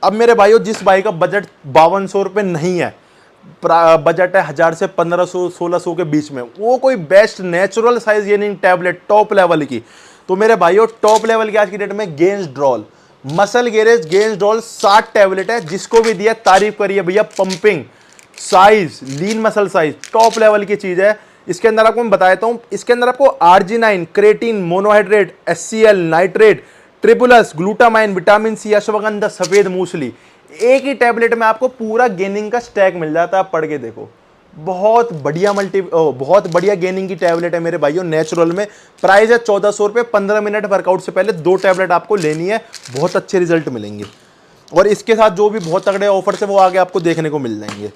[SPEAKER 1] अब मेरे भाइयों, जिस भाई का बजट 5200 रुपए नहीं है, बजट है 1000 से 1500 1600 के बीच में, वो कोई best natural size gaining tablet top level की, तो मेरे भाइयों टॉप लेवल की आज की डेट में गेंस ड्रॉल मसल गेरेज गेंस ड्रॉल 60 टैबलेट है। जिसको भी दिया तारीफ करिए भैया। Pumping size, lean muscle size, top level की चीज है। इसके अंदर आपको मैं बताता हूं, इसके अंदर आपको arginine, creatine, monohydrate, HCL, nitrate, tribulus, glutamine, vitamin C, ashwagandha, सफेद मूसली, एक ही टैबलेट में आपको पूरा गेनिंग का स्टैक मिल जाता है। आप पढ़ के देखो, बहुत बढ़िया गेनिंग की टैबलेट है मेरे भाइयों नेचुरल में। प्राइस है 1400 रुपए। 15 मिनट वर्कआउट से पहले 2 टैबलेट आपको लेनी है, बहुत अच्छे रिजल्ट मिलेंगे। और इसके साथ जो भी बहुत तगड़े ऑफर है वो आगे आपको देखने को मिल जाएंगे।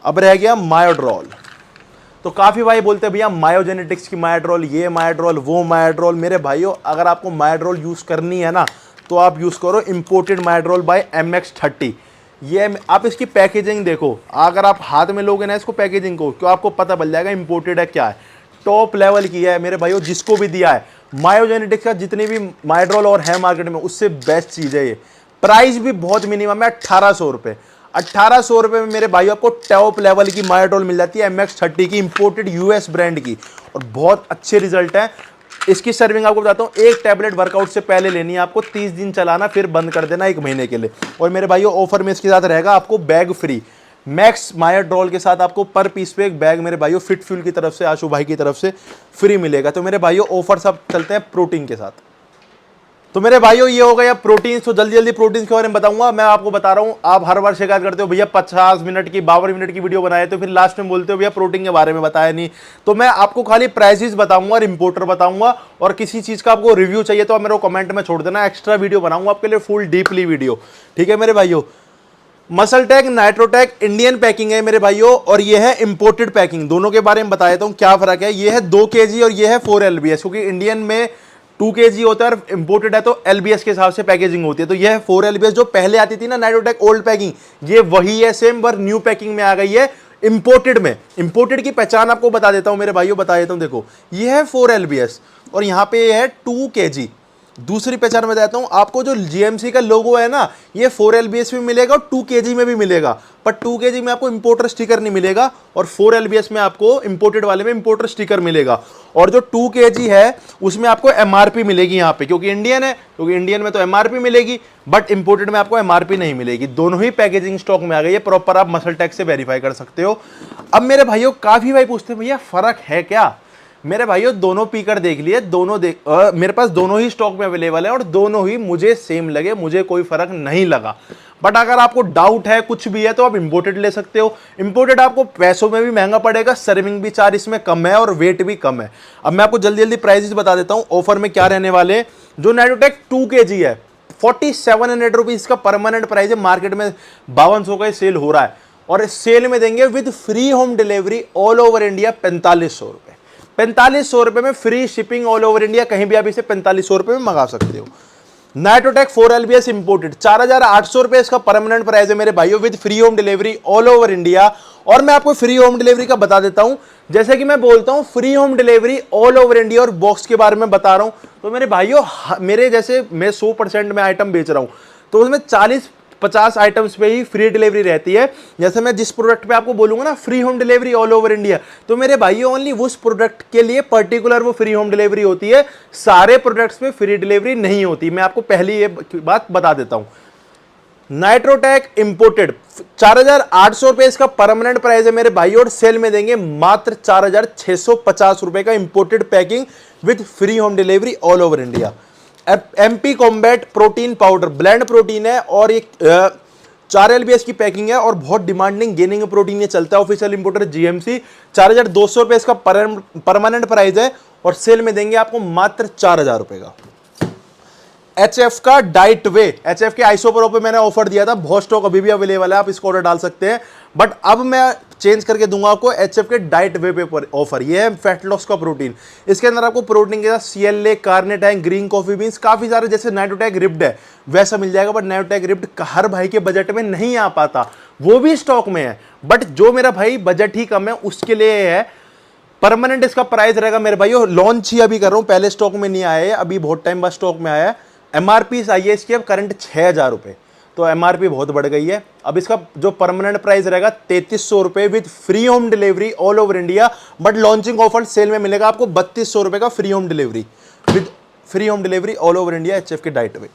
[SPEAKER 1] अब रह गया मायोड्रॉल। तो काफी भाई बोलते हैं भैया मायोजेनेटिक्स की मायोड्रॉल, ये मायोड्रॉल, वो मायोड्रॉल। मेरे भाइयों, अगर आपको मायोड्रॉल यूज करनी है ना, तो आप यूज करो इंपोर्टेड मायोड्रॉल बाय MX30। ये आप इसकी पैकेजिंग देखो, अगर आप हाथ में लोगे ना इसको पैकेजिंग को, क्यों आपको पता चल जाएगा इंपोर्टेड है क्या है। टॉप लेवल की है मेरे भाइयों। जिसको भी दिया है मायोजेनेटिक्स का, जितनी भी मायोड्रॉल और है मार्केट में, उससे बेस्ट चीज है ये। प्राइस भी बहुत मिनिमम है, 1800 रुपए। 1800 रुपए में मेरे भाइयों आपको टॉप लेवल की मायोड्रॉल मिल जाती है MX30 की, इंपोर्टेड यूएस ब्रांड की, और बहुत अच्छे रिजल्ट है। इसकी सर्विंग आपको बताता हूँ, एक टैबलेट वर्कआउट से पहले लेनी है आपको, 30 दिन चलाना, फिर बंद कर देना 1 महीने के लिए। और मेरे भाइयों ऑफर में इसके साथ रहेगा आपको बैग फ्री। मैक्स मायोड्रॉल के साथ आपको पर पीस पे एक बैग मेरे भाइयों फिट फ्यूल की तरफ से, आशु भाई की तरफ से फ्री मिलेगा। तो मेरे भाइयों ऑफर सब चलते हैं प्रोटीन के साथ। तो मेरे भाइयों ये हो गया प्रोटीन। तो जल्दी जल्दी प्रोटीन के बारे में बताऊंगा। मैं आपको बता रहा हूं, आप हर बार शिकायत करते हो भैया 50 मिनट की 52 मिनट की वीडियो बनाए, तो फिर लास्ट में बोलते हो भैया प्रोटीन के बारे में बताया नहीं। तो मैं आपको खाली प्राइसेस बताऊंगा और इंपोर्टर बताऊंगा, और किसी चीज का आपको रिव्यू चाहिए तो आप मेरे को कमेंट में छोड़ देना, एक्स्ट्रा वीडियो बनाऊंगा आपके लिए, फुल डीपली वीडियो। ठीक है मेरे भाइयों। Muscle tech, Nitrotech Indian packing है मेरे भाइयों, और ये है इंपोर्टेड पैकिंग। दोनों के बारे में बता देता हूं क्या फर्क है। ये है 2 kg और ये है 4 LBS, क्योंकि इंडियन में 2 kg होता है और इंपोर्टेड है तो LBS के हिसाब से पैकेजिंग होती है। तो ये है 4 LBS, जो पहले आती थी ना नाइट्रोटेक ओल्ड पैकिंग, ये वही है सेम, पर न्यू पैकिंग में आ गई है इंपोर्टेड में। इंपोर्टेड की पहचान आपको बता देता हूं मेरे भाइयों, बता देता हूं। देखो ये है 4 LBS और यहाँ पे ये है 2 kg। दूसरी पहचान में देता हूं आपको, जो GMC का लोगो है ना, ये 4 LBS में मिलेगा और 2 kg में भी मिलेगा, पर 2 kg में आपको इंपोर्टर स्टिकर नहीं मिलेगा, और 4 LBS में आपको इंपोर्टेड वाले में इंपोर्टर स्टिकर मिलेगा। और जो 2 kg है उसमें आपको MRP मिलेगी यहाँ पे, क्योंकि इंडियन है, क्योंकि इंडियन में तो MRP मिलेगी, बट इंपोर्टेड में आपको MRP नहीं मिलेगी। दोनों ही पैकेजिंग स्टॉक में आ गई है, प्रॉपर आप मसल टेक से वेरीफाई कर सकते हो। अब मेरे भाइयों काफी भाई पूछते हैं भैया फर्क है क्या। मेरे भाइयों दोनों पीकर देख लिए, मेरे पास दोनों ही स्टॉक में अवेलेबल है और दोनों ही मुझे सेम लगे, मुझे कोई फर्क नहीं लगा। बट अगर आपको डाउट है कुछ भी है तो आप इंपोर्टेड ले सकते हो। इंपोर्टेड आपको पैसों में भी महंगा पड़ेगा, सर्विंग भी चार्ज इसमें कम है और वेट भी कम है। अब मैं आपको जल्दी जल्दी प्राइसेस बता देता हूं ऑफर में क्या रहने वाले हैं। जो नाइट्रोटेक 2 kg है 4700 रुपीज का परमानेंट प्राइस है, मार्केट में 5200 का सेल हो रहा है और सेल में देंगे with free home delivery all over India 4500 रुपए। 4500 रुपए में free shipping all over India, कहीं भी आप इसे 4500 रुपए में मंगा सकते हो। नाइट्रोटेक 4 LBS इंपोर्टेड 4800 रुपए इसका परमानेंट प्राइस है मेरे भाइयों, with free home delivery all over India. और मैं आपको फ्री होम डिलीवरी का बता देता हूं, जैसे कि मैं बोलता हूं free home delivery all over India और बॉक्स के बारे में बता रहा हूं, तो मेरे भाइयों मेरे जैसे मैं 100% में आइटम बेच रहा हूं तो उसमें 40-50 आइटम्स पे ही फ्री डिलीवरी रहती है। जैसे मैं जिस प्रोडक्ट पे आपको बोलूंगा ना free home delivery all over India, तो मेरे भाइयों ओनली उस प्रोडक्ट के लिए पर्टिकुलर वो फ्री होम डिलीवरी होती है, सारे प्रोडक्ट्स पे फ्री डिलीवरी नहीं होती। मैं आपको पहली ये बात बता देता हूं। नाइट्रोटेक इंपोर्टेड 4800 रुपए इसका परमानेंट प्राइस है मेरे भाई, और सेल में देंगे मात्र 4650 रुपए का imported packing with free home delivery all over India. MP combat protein powder blend protein है और एक 4 LBS की पैकिंग है और बहुत डिमांडिंग गेनिंग प्रोटीन ये चलता है। ऑफिशियल इंपोर्टर जीएमसी 4200 रुपए इसका परमानेंट प्राइस है और सेल में देंगे आपको मात्र 4000 रुपए का। HF का डाइट वे, HF के आइसोप्रो पे मैंने ऑफर दिया था, बहुत स्टॉक अभी भी अवेलेबल है, आप इसको ऑर्डर डाल सकते हैं, बट अब मैं चेंज करके दूंगा आपको HF के डाइट वे पे ऑफर। ये है फैट लॉस का प्रोटीन, इसके अंदर आपको प्रोटीन के साथ CLA, carnitine, green coffee beans, काफी सारे, जैसे नाइट्रोटेक रिप्ड है वैसा मिल जाएगा, बट नाइट्रोटेक रिप्ड हर भाई के बजट में नहीं आ पाता, वो भी स्टॉक में है, बट जो मेरा भाई बजट ही कम है उसके लिए है। परमानेंट इसका प्राइस रहेगा मेरे भाइयों, लॉन्च ही अभी कर रहा हूं, पहले स्टॉक में नहीं आया है, अभी बहुत टाइम बाद स्टॉक में आया है। MRP आई है इसकी अब करंट 6000 रुपए, तो MRP बहुत बढ़ गई है। अब इसका जो परमानेंट प्राइस रहेगा 3300 रुपए with free home delivery all over India, but launching offer cell में मिलेगा आपको 3200 रुपए का free home delivery with free home delivery all over India HF के डाइट वे।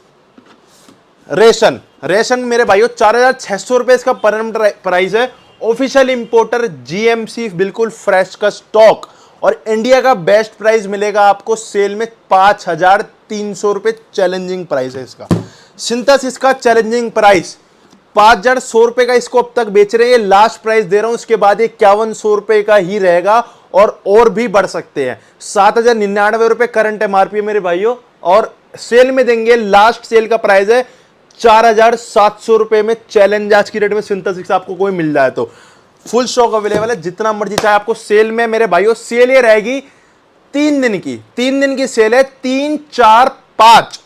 [SPEAKER 1] रेशन मेरे भाइयों 4600 रुपए इसका परमानेंट प्राइस है। ऑफिशियल इंपोर्टर GMC, बिल्कुल फ्रेश का स्टॉक, और इंडिया का बेस्ट प्राइस मिलेगा आपको सेल में 5300 रुपए चैलेंजिंग प्राइस है इसका। सिंथेसिस का चैलेंजिंग प्राइस 5100 रुपए का इसको अब तक बेच रहे हैं, लास्ट प्राइस दे रहा हूं, उसके बाद 5100 रुपए का ही रहेगा और भी बढ़ सकते हैं। 7099 रुपए करंट MRP मेरे भाइयों, और सेल में देंगे, लास्ट सेल का प्राइस है 4700 रुपए में चैलेंज आज की रेट में सिंथेसिस आपको कोई मिल जाए तो। फुल स्टॉक अवेलेबल है, जितना मर्जी चाहे आपको। सेल में मेरे भाइयों सेल ये रहेगी 3 दिन की, 3 दिन की सेल है, 3, 4, 5,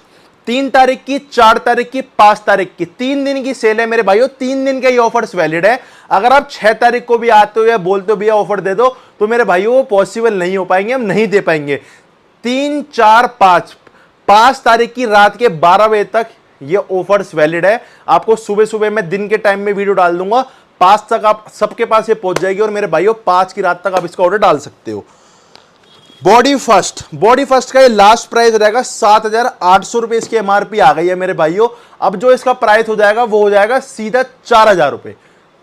[SPEAKER 1] 3 तारीख की, 4 तारीख की, 5 तारीख की, 3 दिन की सेल है मेरे भाइयों। 3 दिन के ये ऑफर्स वैलिड है। अगर आप 6 तारीख को भी आते हो या बोलते हो भैया ऑफर दे दो, तो मेरे भाइयों वो पॉसिबल नहीं हो पाएंगे, हम नहीं दे पाएंगे। 3, 4, 5 तारीख की रात के 12 बजे तक ये ऑफर्स वैलिड है। आपको सुबह सुबह मैं दिन के टाइम में वीडियो डाल दूंगा, 5 तक आप सबके पास ये पहुंच जाएगी, और मेरे भाइयों 5 की रात तक आप इसका ऑर्डर डाल सकते हो। बॉडी फर्स्ट का ये लास्ट प्राइस रहेगा 7800 रुपए, इसकी MRP आ गई है मेरे भाइयों। अब जो इसका प्राइस हो जाएगा वो हो जाएगा सीधा 4000 रुपए,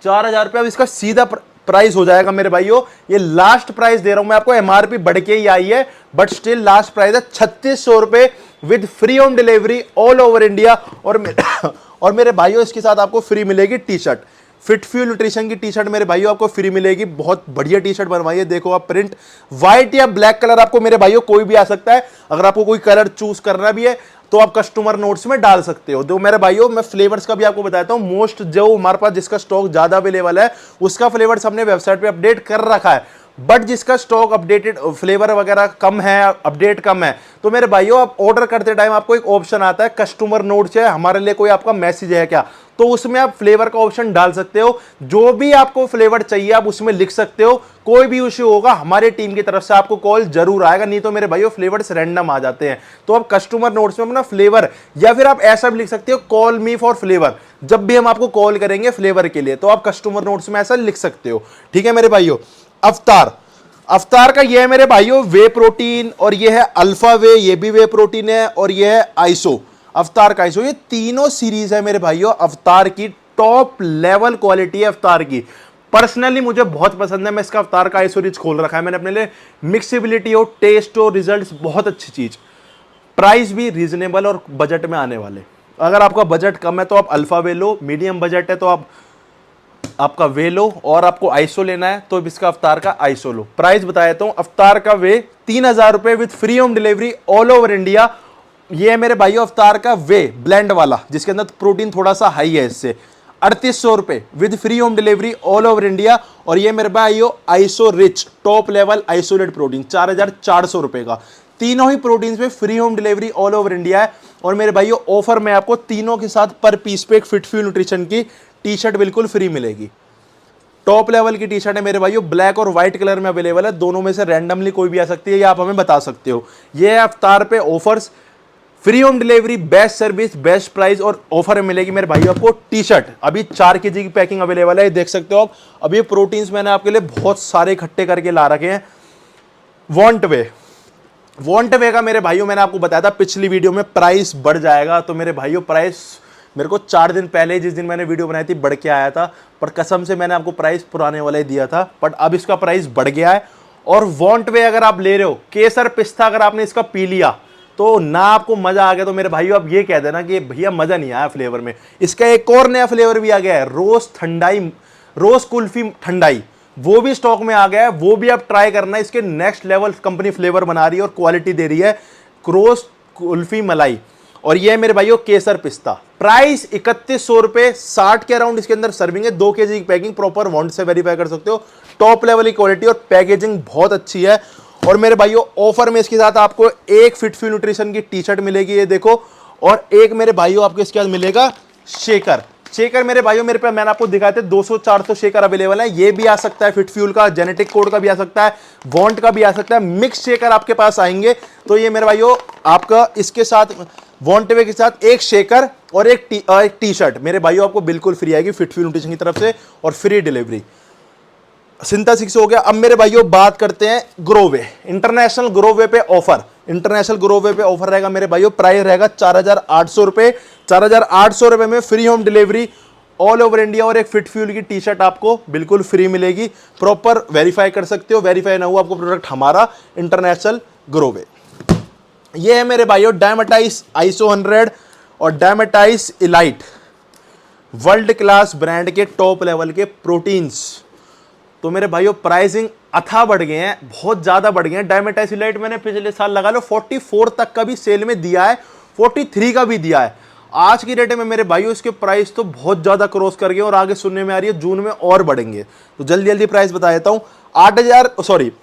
[SPEAKER 1] 4000 रुपए अब इसका सीधा प्राइस हो जाएगा मेरे भाइयों। ये लास्ट प्राइस दे रहा हूं मैं आपको, MRP बढ़ के ही आई है, बट स्टिल लास्ट प्राइस है 3600 रुपए with free home delivery all over India. और मेरे भाइयों इसके साथ आपको फ्री मिलेगी T shirt, fit fuel nutrition की टी शर्ट मेरे भाइयों आपको फ्री मिलेगी। बहुत बढ़िया टी शर्ट बनवाई है, देखो आप, प्रिंट व्हाइट या ब्लैक कलर आपको मेरे भाइयों कोई भी आ सकता है। अगर आपको कोई कलर चूज करना भी है तो आप कस्टमर नोट्स में डाल सकते हो। तो मेरे भाइयों मैं फ्लेवर्स का भी आपको बताता हूं, मोस्ट जो हमारे पास जिसका स्टॉक ज्यादा अवेलेबल है उसका फ्लेवर्स हमने वेबसाइट पे अपडेट कर रखा है, बट जिसका स्टॉक अपडेटेड फ्लेवर वगैरह कम है, अपडेट कम है, तो मेरे भाइयों आप ऑर्डर करते टाइम आपको एक ऑप्शन आता है कस्टमर नोट्स है, हमारे लिए कोई आपका मैसेज है क्या, तो उसमें आप फ्लेवर का ऑप्शन डाल सकते हो। जो भी आपको फ्लेवर चाहिए आप उसमें लिख सकते हो। कोई भी इश्यू होगा हमारे टीम की तरफ से आपको कॉल जरूर आएगा, नहीं तो मेरे भाइयों फ्लेवर्स रैंडम आ जाते हैं। तो आप कस्टमर नोट्स में अपना फ्लेवर, या फिर आप ऐसा भी लिख सकते हो कॉल मी फॉर फ्लेवर, जब भी हम आपको कॉल करेंगे फ्लेवर के लिए तो आप कस्टमर नोट्स में ऐसा लिख सकते हो। ठीक है मेरे भाइयों। अवतार का ये है मेरे भाइयों वे प्रोटीन, और ये है अल्फा वे, ये भी वे प्रोटीन है, और ये है आइसो, अवतार का आइसो, ये तीनों सीरीज है मेरे भाइयों अवतार की। टॉप लेवल क्वालिटी है अवतार की, पर्सनली मुझे बहुत पसंद है। मैं इसका अवतार का आइसो रिच खोल रखा है मैंने अपने लिए। मिक्सिबिलिटी हो, टेस्ट हो, रिजल्ट्स, बहुत अच्छी चीज, प्राइस भी रीजनेबल और बजट में आने वाले। अगर आपका बजट कम है तो आप अल्फा वे लो, मीडियम बजट है तो आप आपका वे लो, और आपको आइसो लेना है तो इसका अवतार का आइसो लो। प्राइस बता देता हूं, अवतार का वे 3000 रुपए with free home delivery all over India. ये है मेरे भाइयों अवतार का वे ब्लेंड वाला, जिसके अंदर प्रोटीन थोड़ा सा हाई है, इससे 3800 रुपए with free home delivery all over India. और ये मेरे भाइयों iso rich top level isolate protein 4400 रुपए का। तीनों ही प्रोटीन में free home delivery all over India है। और मेरे भाइयों ऑफर में आपको तीनों के साथ पर पीस पे एक फिटफ्यूल न्यूट्रिशन की टी शर्ट बिल्कुल फ्री मिलेगी। टॉप लेवल की टी शर्ट है मेरे भाइयों, ब्लैक और व्हाइट कलर में अवेलेबल है। दोनों में से रैंडमली कोई भी आ सकती है, या आप हमें बता सकते हो। ये है अवतार पे offers, free home delivery, best service, best price, और ऑफर में मिलेगी मेरे भाइयों आपको टी शर्ट। अभी 4 kg की पैकिंग अवेलेबल है, देख सकते हो आप। अब ये प्रोटीन्स मैंने आपके लिए बहुत सारे इकट्ठे करके ला रखे हैं। वॉन्ट वे का मेरे भाइयों मैंने आपको बताया था पिछली वीडियो में प्राइस बढ़ जाएगा, तो मेरे भाइयों प्राइस मेरे को 4 दिन पहले जिस दिन मैंने वीडियो बनाई थी बढ़ के आया था, पर कसम से मैंने आपको प्राइस पुराने वाला ही दिया था, बट अब इसका प्राइस बढ़ गया है। और वॉन्ट वे अगर आप ले रहे हो, केसर पिस्ता अगर आपने इसका पी लिया तो ना आपको मजा आ गया, तो मेरे भाइयों आप ये कह देना कि भैया मजा नहीं आया फ्लेवर में। इसका एक और नया फ्लेवर भी आ गया है, रोज कुल्फी ठंडाई, वो भी स्टॉक में आ गया है, वो भी आप ट्राई करना। इसके नेक्स्ट लेवल कंपनी फ्लेवर बना रही है और क्वालिटी दे रही है, रोज कुल्फी मलाई। और ये है मेरे भाइयों केसर पिस्ता, प्राइस 3100 रुपए, 60 के अराउंड इसके अंदर सर्विंग है, 2 kg की पैकिंग, प्रॉपर वॉन्ट से वेरीफाई कर सकते हो। टॉप लेवल की क्वालिटी और पैकेजिंग बहुत अच्छी है। और मेरे भाइयों ऑफर में इसके साथ आपको एक फिटफ्यूल न्यूट्रिशन की टी शर्ट मिलेगी, ये देखो, और एक मेरे भाइयों आपको इसके साथ मिलेगा शेकर मेरे भाइयों मेरे पे मैंने आपको दिखाए थे 200-400 शेकर अवेलेबल है। ये भी आ सकता है फिटफ्यूल का, जेनेटिक कोड का भी आ सकता है, वॉन्ट का भी आ सकता है, मिक्स शेकर आपके पास आएंगे। तो ये मेरे भाइयों आपका इसके साथ वॉन्ट वे के साथ एक शेकर और एक टी शर्ट मेरे भाइयों आपको बिल्कुल फ्री आएगी फिटफ्यूल न्यूट्रिशन की तरफ से, और फ्री डिलीवरी। सिंथेसिस हो गया। अब मेरे भाइयों बात करते हैं ग्रोवे, इंटरनेशनल ग्रोवे पे ऑफर। इंटरनेशनल ग्रोवे पे ऑफर रहेगा मेरे भाइयों, प्राइस रहेगा 4800 रुपए। 4800 रुपए में free home delivery all over India, और एक फिटफ्यूल की टी शर्ट आपको बिल्कुल फ्री मिलेगी। प्रॉपर वेरीफाई कर सकते हो, वेरीफाई ना हुआ आपको प्रोडक्ट हमारा इंटरनेशनल ग्रोवे। ये है मेरे भाइयों डायमेटाइस आइसो 100 और डायमेटाइस इलाइट, वर्ल्ड क्लास ब्रांड के टॉप लेवल के प्रोटीन्स। तो मेरे भाइयों प्राइसिंग अथा बढ़ गए हैं, बहुत ज्यादा बढ़ गए हैं। डायमेटाइस इलाइट मैंने पिछले साल लगा लो 44 तक का भी सेल में दिया है, 43 का भी दिया है। आज की डेट में मेरे भाइयों इसके प्राइस तो बहुत ज्यादा क्रॉस कर गए, और आगे सुनने में आ रही है जून में और बढ़ेंगे। तो जल्दी जल्दी प्राइस बता देता हूं।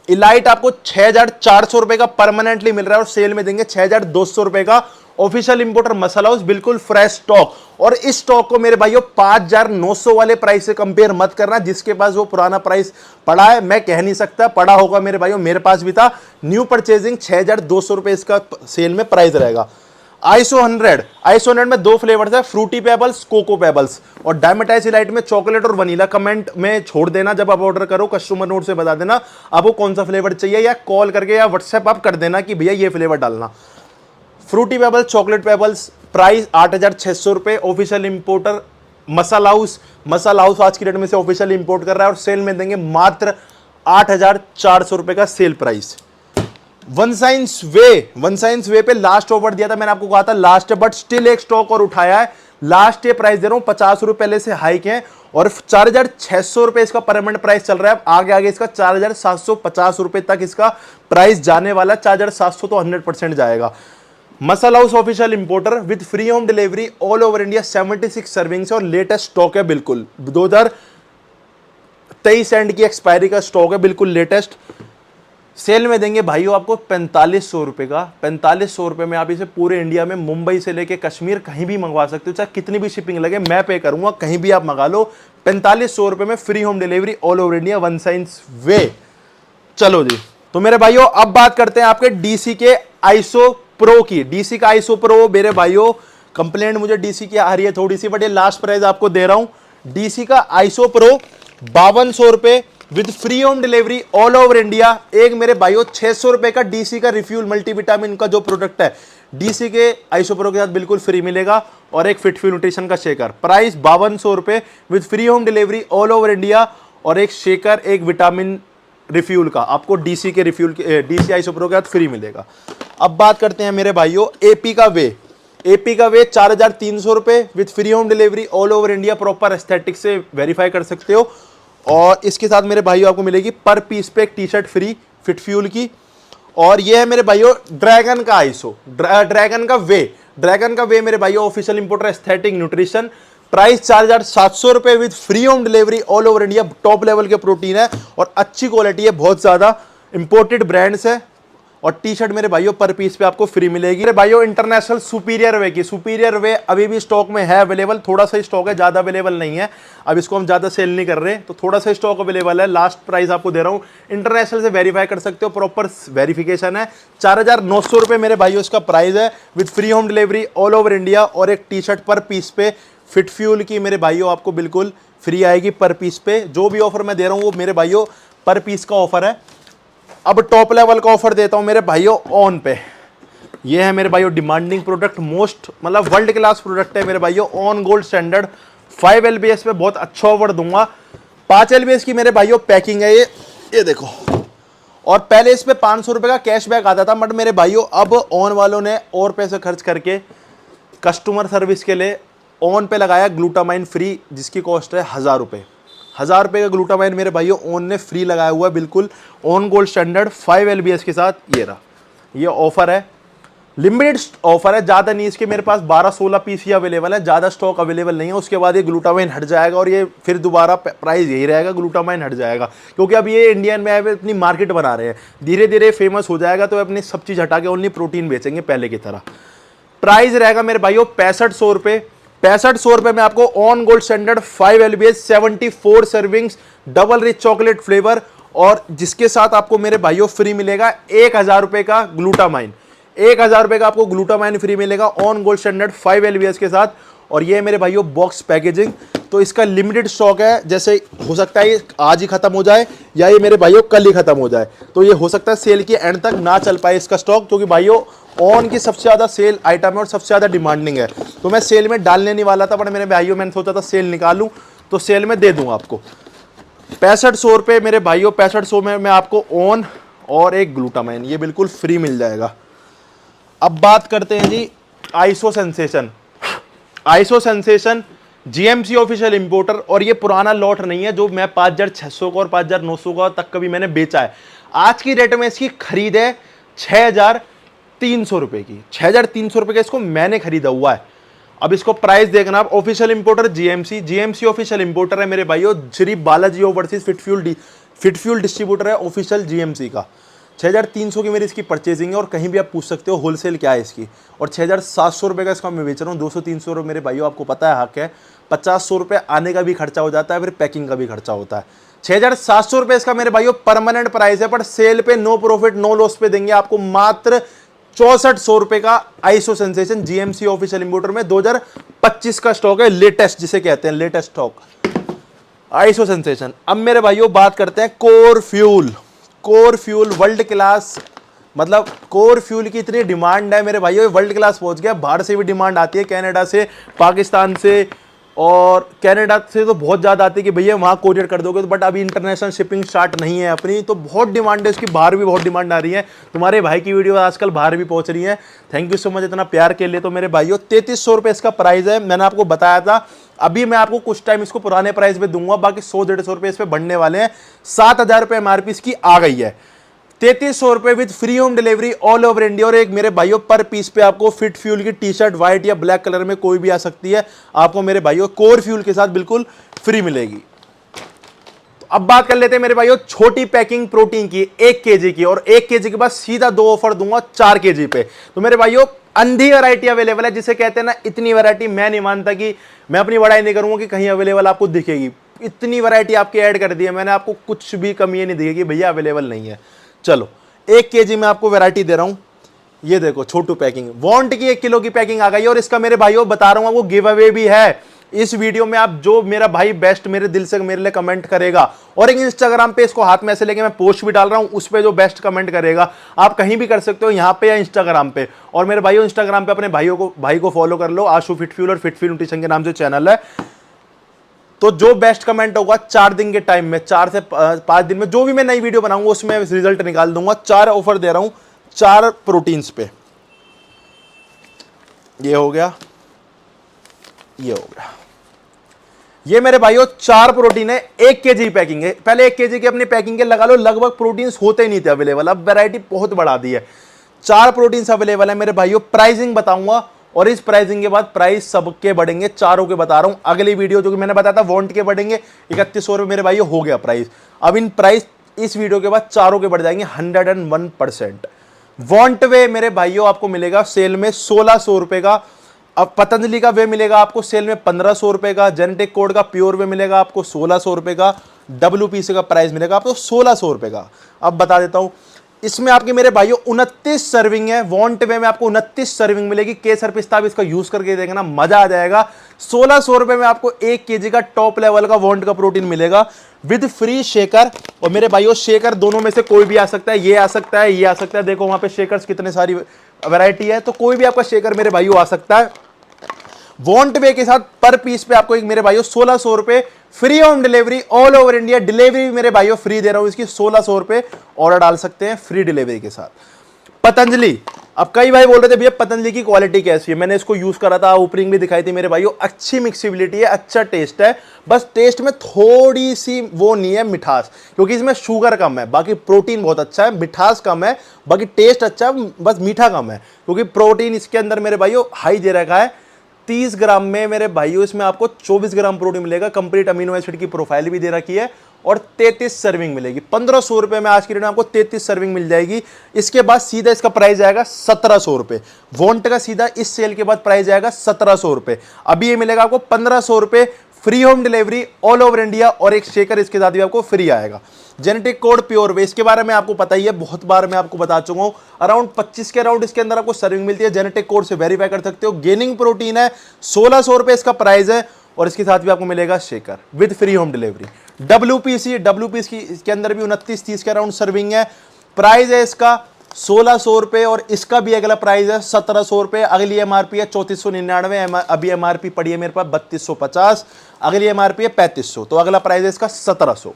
[SPEAKER 1] इलाइट आपको 6400 रुपए का परमानेंटली मिल रहा है, और सेल में देंगे 6200 रुपए का। ऑफिशियल इंपोर्टर मसाला हाउस, बिल्कुल फ्रेश स्टॉक। और इस स्टॉक को मेरे भाइयों 5900 वाले प्राइस से कंपेयर मत करना, जिसके पास वो पुराना प्राइस पड़ा है। मैं कह नहीं सकता, पड़ा होगा मेरे भाइयों, मेरे पास भी था। न्यू परचेजिंग 6200 रुपए इसका सेल में प्राइस रहेगा। आइसो 100 में 2 फ्लेवर्स है, फ्रूटी पेबल्स, कोको पेबल्स, और डायमेटाइस इलाइट में चॉकलेट और वनीला। कमेंट में छोड़ देना जब आप ऑर्डर करो, कस्टमर नोट से बता देना आपको कौन सा फ्लेवर चाहिए, या कॉल करके या व्हाट्सएप आप कर देना कि भैया ये फ्लेवर डालना। Fruity pebbles, chocolate pebbles, price 8600 रुपए। ऑफिशियल इंपोर्टर मसाला हाउस आज की डेट में से ऑफिशियल इंपोर्ट कर रहा है, और सेल में देंगे मात्र 8400 रुपए का सेल प्राइस। वन साइंस वे पे लास्ट ऑफर दिया था, मैंने आपको कहा था लास्ट है, बट स्टिल एक स्टॉक और उठाया है। लास्ट ये प्राइस दे रहा हूं, 50 रुपए पहले से हाइक है, और 4600 रुपए इसका परमानेंट प्राइस चल रहा है। आगे इसका 4750 रुपए तक इसका प्राइस जाने वाला, 4700 तो 100% जाएगा। मसाला house official importer with free home delivery all over India, 76 servings, और लेटेस्ट स्टॉक है, बिल्कुल 2023 एंड की एक्सपायरी का स्टॉक है, बिल्कुल लेटेस्ट। सेल में देंगे भाइयों आपको 4500 रुपए का। 4500 रुपए में आप इसे पूरे इंडिया में, मुंबई से लेके कश्मीर कहीं भी मंगवा सकते हो, चाहे कितनी भी शिपिंग लगे मैं पे करूंगा, कहीं भी आप मंगा लो। 4500 रुपए में free home delivery all over India, one science whey. चलो जी, तो मेरे भाइयों अब बात करते हैं आपके डीसी के आइसो प्रो की। डीसी का आइसो प्रो मेरे भाइयों, कंप्लेंट मुझे डीसी की आ रही है थोड़ी सी, बट ये लास्ट प्राइस आपको दे रहा हूं। डीसी का आइसो प्रो 5200 रुपए with free home delivery all over India. एक मेरे भाइयों 600 रुपए का डीसी का रिफ्यूल मल्टीविटामिन का जो प्रोडक्ट है डीसी के आइसो प्रो के साथ बिल्कुल फ्री मिलेगा, और एक फिटफ्यूल न्यूट्रिशन का शेकर, प्राइस 5200 रुपए with free home delivery all over India, और एक शेकर, एक विटामिन रिफ्यूल का आपको डीसी आइसो प्रो के साथ फ्री मिलेगा। अब बात करते हैं मेरे भाइयों एपी का वे। एपी का वेट 4,300 रुपये with free home delivery all over India, proper aesthetic से वेरीफाई कर सकते हो। और इसके साथ मेरे भाइयों आपको मिलेगी पर पीस पे एक T shirt free fit fuel की। और ये है मेरे भाइयों ड्रैगन का आईसो, ड्रैगन का वे मेरे भाइयों official importer aesthetic nutrition. Price 4,700 रुपये with free home delivery all over India. Top level के प्रोटीन है और अच्छी क्वालिटी है, बहुत ज्यादा इंपोर्टेड ब्रांड्स है। और टी शर्ट मेरे भाइयों पर पीस पे आपको फ्री मिलेगी। मेरे भाइयों इंटरनेशनल सुपीरियर वे की, सुपीरियर वे अभी भी स्टॉक में है अवेलेबल, थोड़ा सा स्टॉक है, ज्यादा अवेलेबल नहीं है। अब इसको हम ज्यादा सेल नहीं कर रहे, तो थोड़ा सा स्टॉक अवेलेबल है। लास्ट प्राइस आपको दे रहा हूं, इंटरनेशनल से वेरीफाई कर सकते हो, प्रॉपर वेरिफिकेशन है। 4,900 रुपये मेरे भाइयों इसका प्राइस है with free home delivery all over India. और एक टी शर्ट पर पीस पे फिट फ्यूल की मेरे भाइयों आपको बिल्कुल फ्री आएगी पर पीस पे। जो भी ऑफर मैं दे रहा हूँ वो मेरे भाइयों पर पीस का ऑफर है। अब टॉप लेवल का ऑफर देता हूं मेरे भाइयों ऑन पे। ये है मेरे भाइयों डिमांडिंग प्रोडक्ट, मोस्ट मतलब वर्ल्ड क्लास प्रोडक्ट है मेरे भाइयों, ऑन गोल्ड स्टैंडर्ड 5 LBS पे बहुत अच्छा ऑफर दूंगा। 5 LBS की मेरे भाइयों पैकिंग है ये देखो। और पहले इस पे 500 रुपये का कैशबैक आता था, बट मेरे भाइयों अब ऑन वालों ने और पैसे खर्च करके कस्टमर सर्विस के लिए ऑन पे लगाया ग्लूटामाइन फ्री, जिसकी कॉस्ट है 1,000 रुपये। 1,000 रुपये का ग्लूटामाइन मेरे भाइयों ऑन ने फ्री लगाया हुआ है, बिल्कुल ऑन गोल्ड स्टैंडर्ड 5 LBS के साथ। ये रहा, ये ऑफर है, लिमिटेड ऑफर है, ज़्यादा नहीं। इसके मेरे पास 12-16 पीस ही अवेलेबल है, ज़्यादा स्टॉक अवेलेबल नहीं है। उसके बाद ये ग्लूटामाइन हट जाएगा और ये फिर दोबारा प्राइस यही रहेगा, ग्लूटामाइन हट जाएगा। क्योंकि अब ये इंडियन में अपनी मार्केट बना रहे हैं, धीरे धीरे फेमस हो जाएगा तो अपनी सब चीज़ हटा के ओनली प्रोटीन बेचेंगे पहले की तरह। प्राइस रहेगा मेरे भाइयों 6500 रुपये। 6500 रुपये में आपको on gold standard 5 LBS 74 servings double rich chocolate flavour, और जिसके साथ आपको मेरे भाइयों फ्री मिलेगा 1,000 रुपये का ग्लूटामाइन। 1,000 रुपये का आपको ग्लूटामाइन फ्री मिलेगा ऑन गोल्ड स्टैंडर्ड 5 LBS के साथ। और ये मेरे भाइयों बॉक्स पैकेजिंग, तो इसका लिमिटेड स्टॉक है, जैसे हो सकता है ये आज ही खत्म हो जाए या ये मेरे भाइयों कल ही खत्म हो जाए। तो ये हो सकता है सेल के एंड तक ना चल पाए इसका स्टॉक, क्योंककि भाइयों ऑन की सबसे ज़्यादा सेल आइटम है और सबसे ज़्यादा डिमांडिंग है। तो मैं सेल में डालने नहीं वाला था, पर मेरे भाइयों मैंने सोचा था सेल निकालूं तो सेल में दे दूंगा आपको। 6500 रुपये मेरे भाइयों, 6500 में मैं आपको ऑन और एक ग्लूटामाइन ये बिल्कुल फ्री मिल जाएगा। अब बात करते हैं जी iso sensation. Iso sensation GMC official importer, और ये पुराना लॉट नहीं है जो मैं 5,600 का और 5,900 का तक कभी मैंने बेचा है। आज की रेट में इसकी खरीद है 6,300 रुपये की। 6,300 रुपये का इसको मैंने खरीदा हुआ है। अब इसको प्राइस देखना आप, official importer GMC official importer है मेरे भाइयों। Shri Balaji overseas fit fuel distributor है ऑफिशियल जीएमसी का। 6,300 की मेरी इसकी परचेजिंग है, और कहीं भी आप पूछ सकते हो होलसेल क्या है इसकी। और 6,700 रुपये का इसका मैं बेच रहा हूँ। 200-300 रुपये मेरे भाइयों आपको पता है हक है। 50-100 रुपये आने का भी खर्चा हो जाता है, फिर पैकिंग का भी खर्चा होता है। 6,700 रुपये इसका मेरे भाइयों परमानेंट प्राइस है, पर सेल पे नो प्रॉफिट नो लॉस पे देंगे आपको मात्र 6400 रुपये का iso sensation GMC official importer में। 2025 का स्टॉक है, लेटेस्ट जिसे कहते हैं, लेटेस्ट स्टॉक आइसो सेंसेशन। अब मेरे भाइयों बात करते हैं core fuel. Core fuel world class, मतलब कोर फ्यूल की इतनी डिमांड है मेरे भाइयों, वर्ल्ड क्लास पहुंच गया। बाहर से भी डिमांड आती है, कनाडा से, पाकिस्तान से, और कनाडा से तो बहुत ज़्यादा आती है कि भैया वहाँ कोरियर कर दोगे, बट अभी इंटरनेशनल शिपिंग स्टार्ट नहीं है अपनी, तो बहुत डिमांड है इसकी। बाहर भी बहुत डिमांड आ रही है। तुम्हारे भाई की वीडियो आजकल बाहर भी पहुँच रही है। थैंक यू सो मच इतना प्यार के लिए। तो मेरे भाइयों 3,300 रुपये इसका प्राइस है, मैंने आपको बताया था। अभी मैं आपको कुछ टाइम इसको पुराने प्राइस पे दूंगा, बाकी 100-150 रुपये इस पे बढ़ने वाले हैं। 7,000 रुपये MRP इसकी आ गई है। 3,300 रुपये with free home delivery all over India. और एक मेरे भाइयों पर पीस पे आपको फिट फ्यूल की टी शर्ट व्हाइट या ब्लैक कलर में कोई भी आ सकती है, आपको मेरे भाइयों कोर फ्यूल के साथ बिल्कुल फ्री मिलेगी। तो अब बात कर लेते हैं मेरे भाइयों छोटी पैकिंग प्रोटीन की 1 kg की, और 1 kg के बाद सीधा 2 ऑफर दूंगा 4 kg पे। तो मेरे भाइयों अंधी वैरायटी अवेलेबल है, जिसे कहते हैं ना, इतनी वैरायटी मैं नहीं मानता कि मैं अपनी बड़ाई नहीं करूंगा कि कहीं अवेलेबल आपको दिखेगी। इतनी वैरायटी आपकी ऐड कर दी है मैंने, आपको कुछ भी कमी नहीं दिखेगी भैया अवेलेबल नहीं है। चलो 1 kg में आपको वैरायटी दे रहा हूं। ये देखो छोटू पैकिंग, वांट की 1 किलो की पैकिंग आ गई है। और इसका मेरे भाइयों बता रहा हूं, वो गिव अवे भी है इस वीडियो में। आप जो मेरा भाई बेस्ट मेरे दिल से मेरे लिए कमेंट करेगा, और एक इंस्टाग्राम पे इसको हाथ में ऐसे लेके मैं पोस्ट भी डाल रहा हूं, उस पे जो बेस्ट कमेंट करेगा, आप कहीं भी कर सकते हो, यहां पे या इंस्टाग्राम पे। और मेरे भाइयों इंस्टाग्राम पे अपने भाई को फॉलो कर लो, आशु फिट फ्यूल और फिट फ्यूल न्यूट्रिशन के नाम से चैनल है। तो जो बेस्ट कमेंट होगा 4 दिन के टाइम में, 4 से 5 दिन में, जो भी मैं नई वीडियो बनाऊंगा उसमें रिजल्ट निकाल दूंगा। 4 ऑफर दे रहा हूं 4 प्रोटीन्स पे। ये हो गया, ये हो गया। ये मेरे भाइयों 4 प्रोटीन है, 1 केजी पैकिंग है। पहले 1 केजी की अपनी पैकिंग के लगा लो, लगभग प्रोटीन्स होते ही नहीं थे अवेलेबल, अब वैरायटी बहुत बढ़ा दी है। 4 प्रोटीन्स अवेलेबल है मेरे भाइयों। प्राइसिंग बताऊंगा और इस प्राइसिंग के बाद प्राइस सबके बढ़ेंगे, चारों के बता रहा हूं। अगली वीडियो जो कि मैंने बताया था वॉन्ट के बढ़ेंगे 3100 रुपये मेरे भाइयों हो गया प्राइस। अब इन प्राइस इस वीडियो के बाद चारों के बढ़ जाएंगे 101%। वॉन्ट वे मेरे भाइयों आपको मिलेगा सेल में 1600 रुपए का। अब पतंजलि का वे मिलेगा आपको सेल में 1500 रुपए का। जेनेटिक कोड का प्योर वे मिलेगा आपको 1600 रुपए का। WPC का प्राइस मिलेगा आपको 1600 रुपए का। अब बता देता हूं, इसमें आपके मेरे भाइयों 29 सर्विंग है। वॉन्ट वे में आपको 29 सर्विंग मिलेगी। केसर पिस्ता भी इसका यूज करके देखना, मजा आ जाएगा। 1600 रुपए में आपको 1 केजी का टॉप लेवल का वॉन्ट का प्रोटीन मिलेगा विद फ्री शेकर। और मेरे भाइयों शेकर दोनों में से कोई भी आ सकता है, ये आ सकता है, ये आ सकता है। देखो वहां पे शेकर्स कितने सारी वैरायटी है, तो कोई भी आपका शेकर मेरे भाइयों आ सकता है। वॉन्ट वे के साथ पर पीस पे आपको एक मेरे भाइयों 1600 रुपए free home delivery all over India. Delivery भी मेरे भाइयों फ्री दे रहा हूं इसकी, 1600 रुपए ऑर्डर डाल सकते हैं फ्री डिलीवरी के साथ। पतंजलि, अब कई भाई बोल रहे थे भैया पतंजलि की क्वालिटी कैसी है, मैंने इसको यूज करा था, ओपनिंग भी दिखाई थी मेरे भाइयों। अच्छी मिक्सिबिलिटी है, अच्छा टेस्ट है, बस टेस्ट में थोड़ी सी वो नहीं है मिठास, क्योंकि इसमें शुगर कम है। बाकी प्रोटीन बहुत अच्छा है, मिठास कम है, बाकी टेस्ट अच्छा है, बस मीठा कम है। क्योंकि प्रोटीन इसके अंदर मेरे भाइयों हाई दे रखा है। 30 ग्राम में मेरे भाइयों इसमें आपको 24 ग्राम प्रोटीन मिलेगा। कंप्लीट अमीनो एसिड की प्रोफाइल भी दे रखी है और 33 सर्विंग मिलेगी। 1500 रुपए में आज की डेट में आपको 33 सर्विंग मिल जाएगी। इसके बाद सीधा इसका प्राइस आएगा 1700 रुपए। वॉन्ट का सीधा इस सेल के बाद प्राइस आएगा 1700 रुपए। अभी ये मिलेगा आपको 1500 रुपए free home delivery all over India और एक शेकर इसके साथ भी आपको फ्री आएगा। जेनेटिक कोड प्योर वे, इसके बारे में आपको पता ही है, बहुत बार मैं आपको बता चुका हूं। अराउंड 25 के अराउंड इसके अंदर आपको सर्विंग मिलती है। जेनेटिक कोड से वेरीफाई कर सकते हो। गेनिंग प्रोटीन है, 1600 रुपए इसका प्राइस है और इसके साथ भी आपको मिलेगा shaker with free home delivery. WPC की इसके अंदर भी 29-30 के अराउंड सर्विंग है। प्राइस है इसका 1600 रुपए और इसका भी अगला प्राइस है 1700 रुपए। अगली MRP है 3499, अभी MRP पड़ी है मेरे पास 3250, अगली MRP है 3500, तो अगला प्राइस है इसका 1700।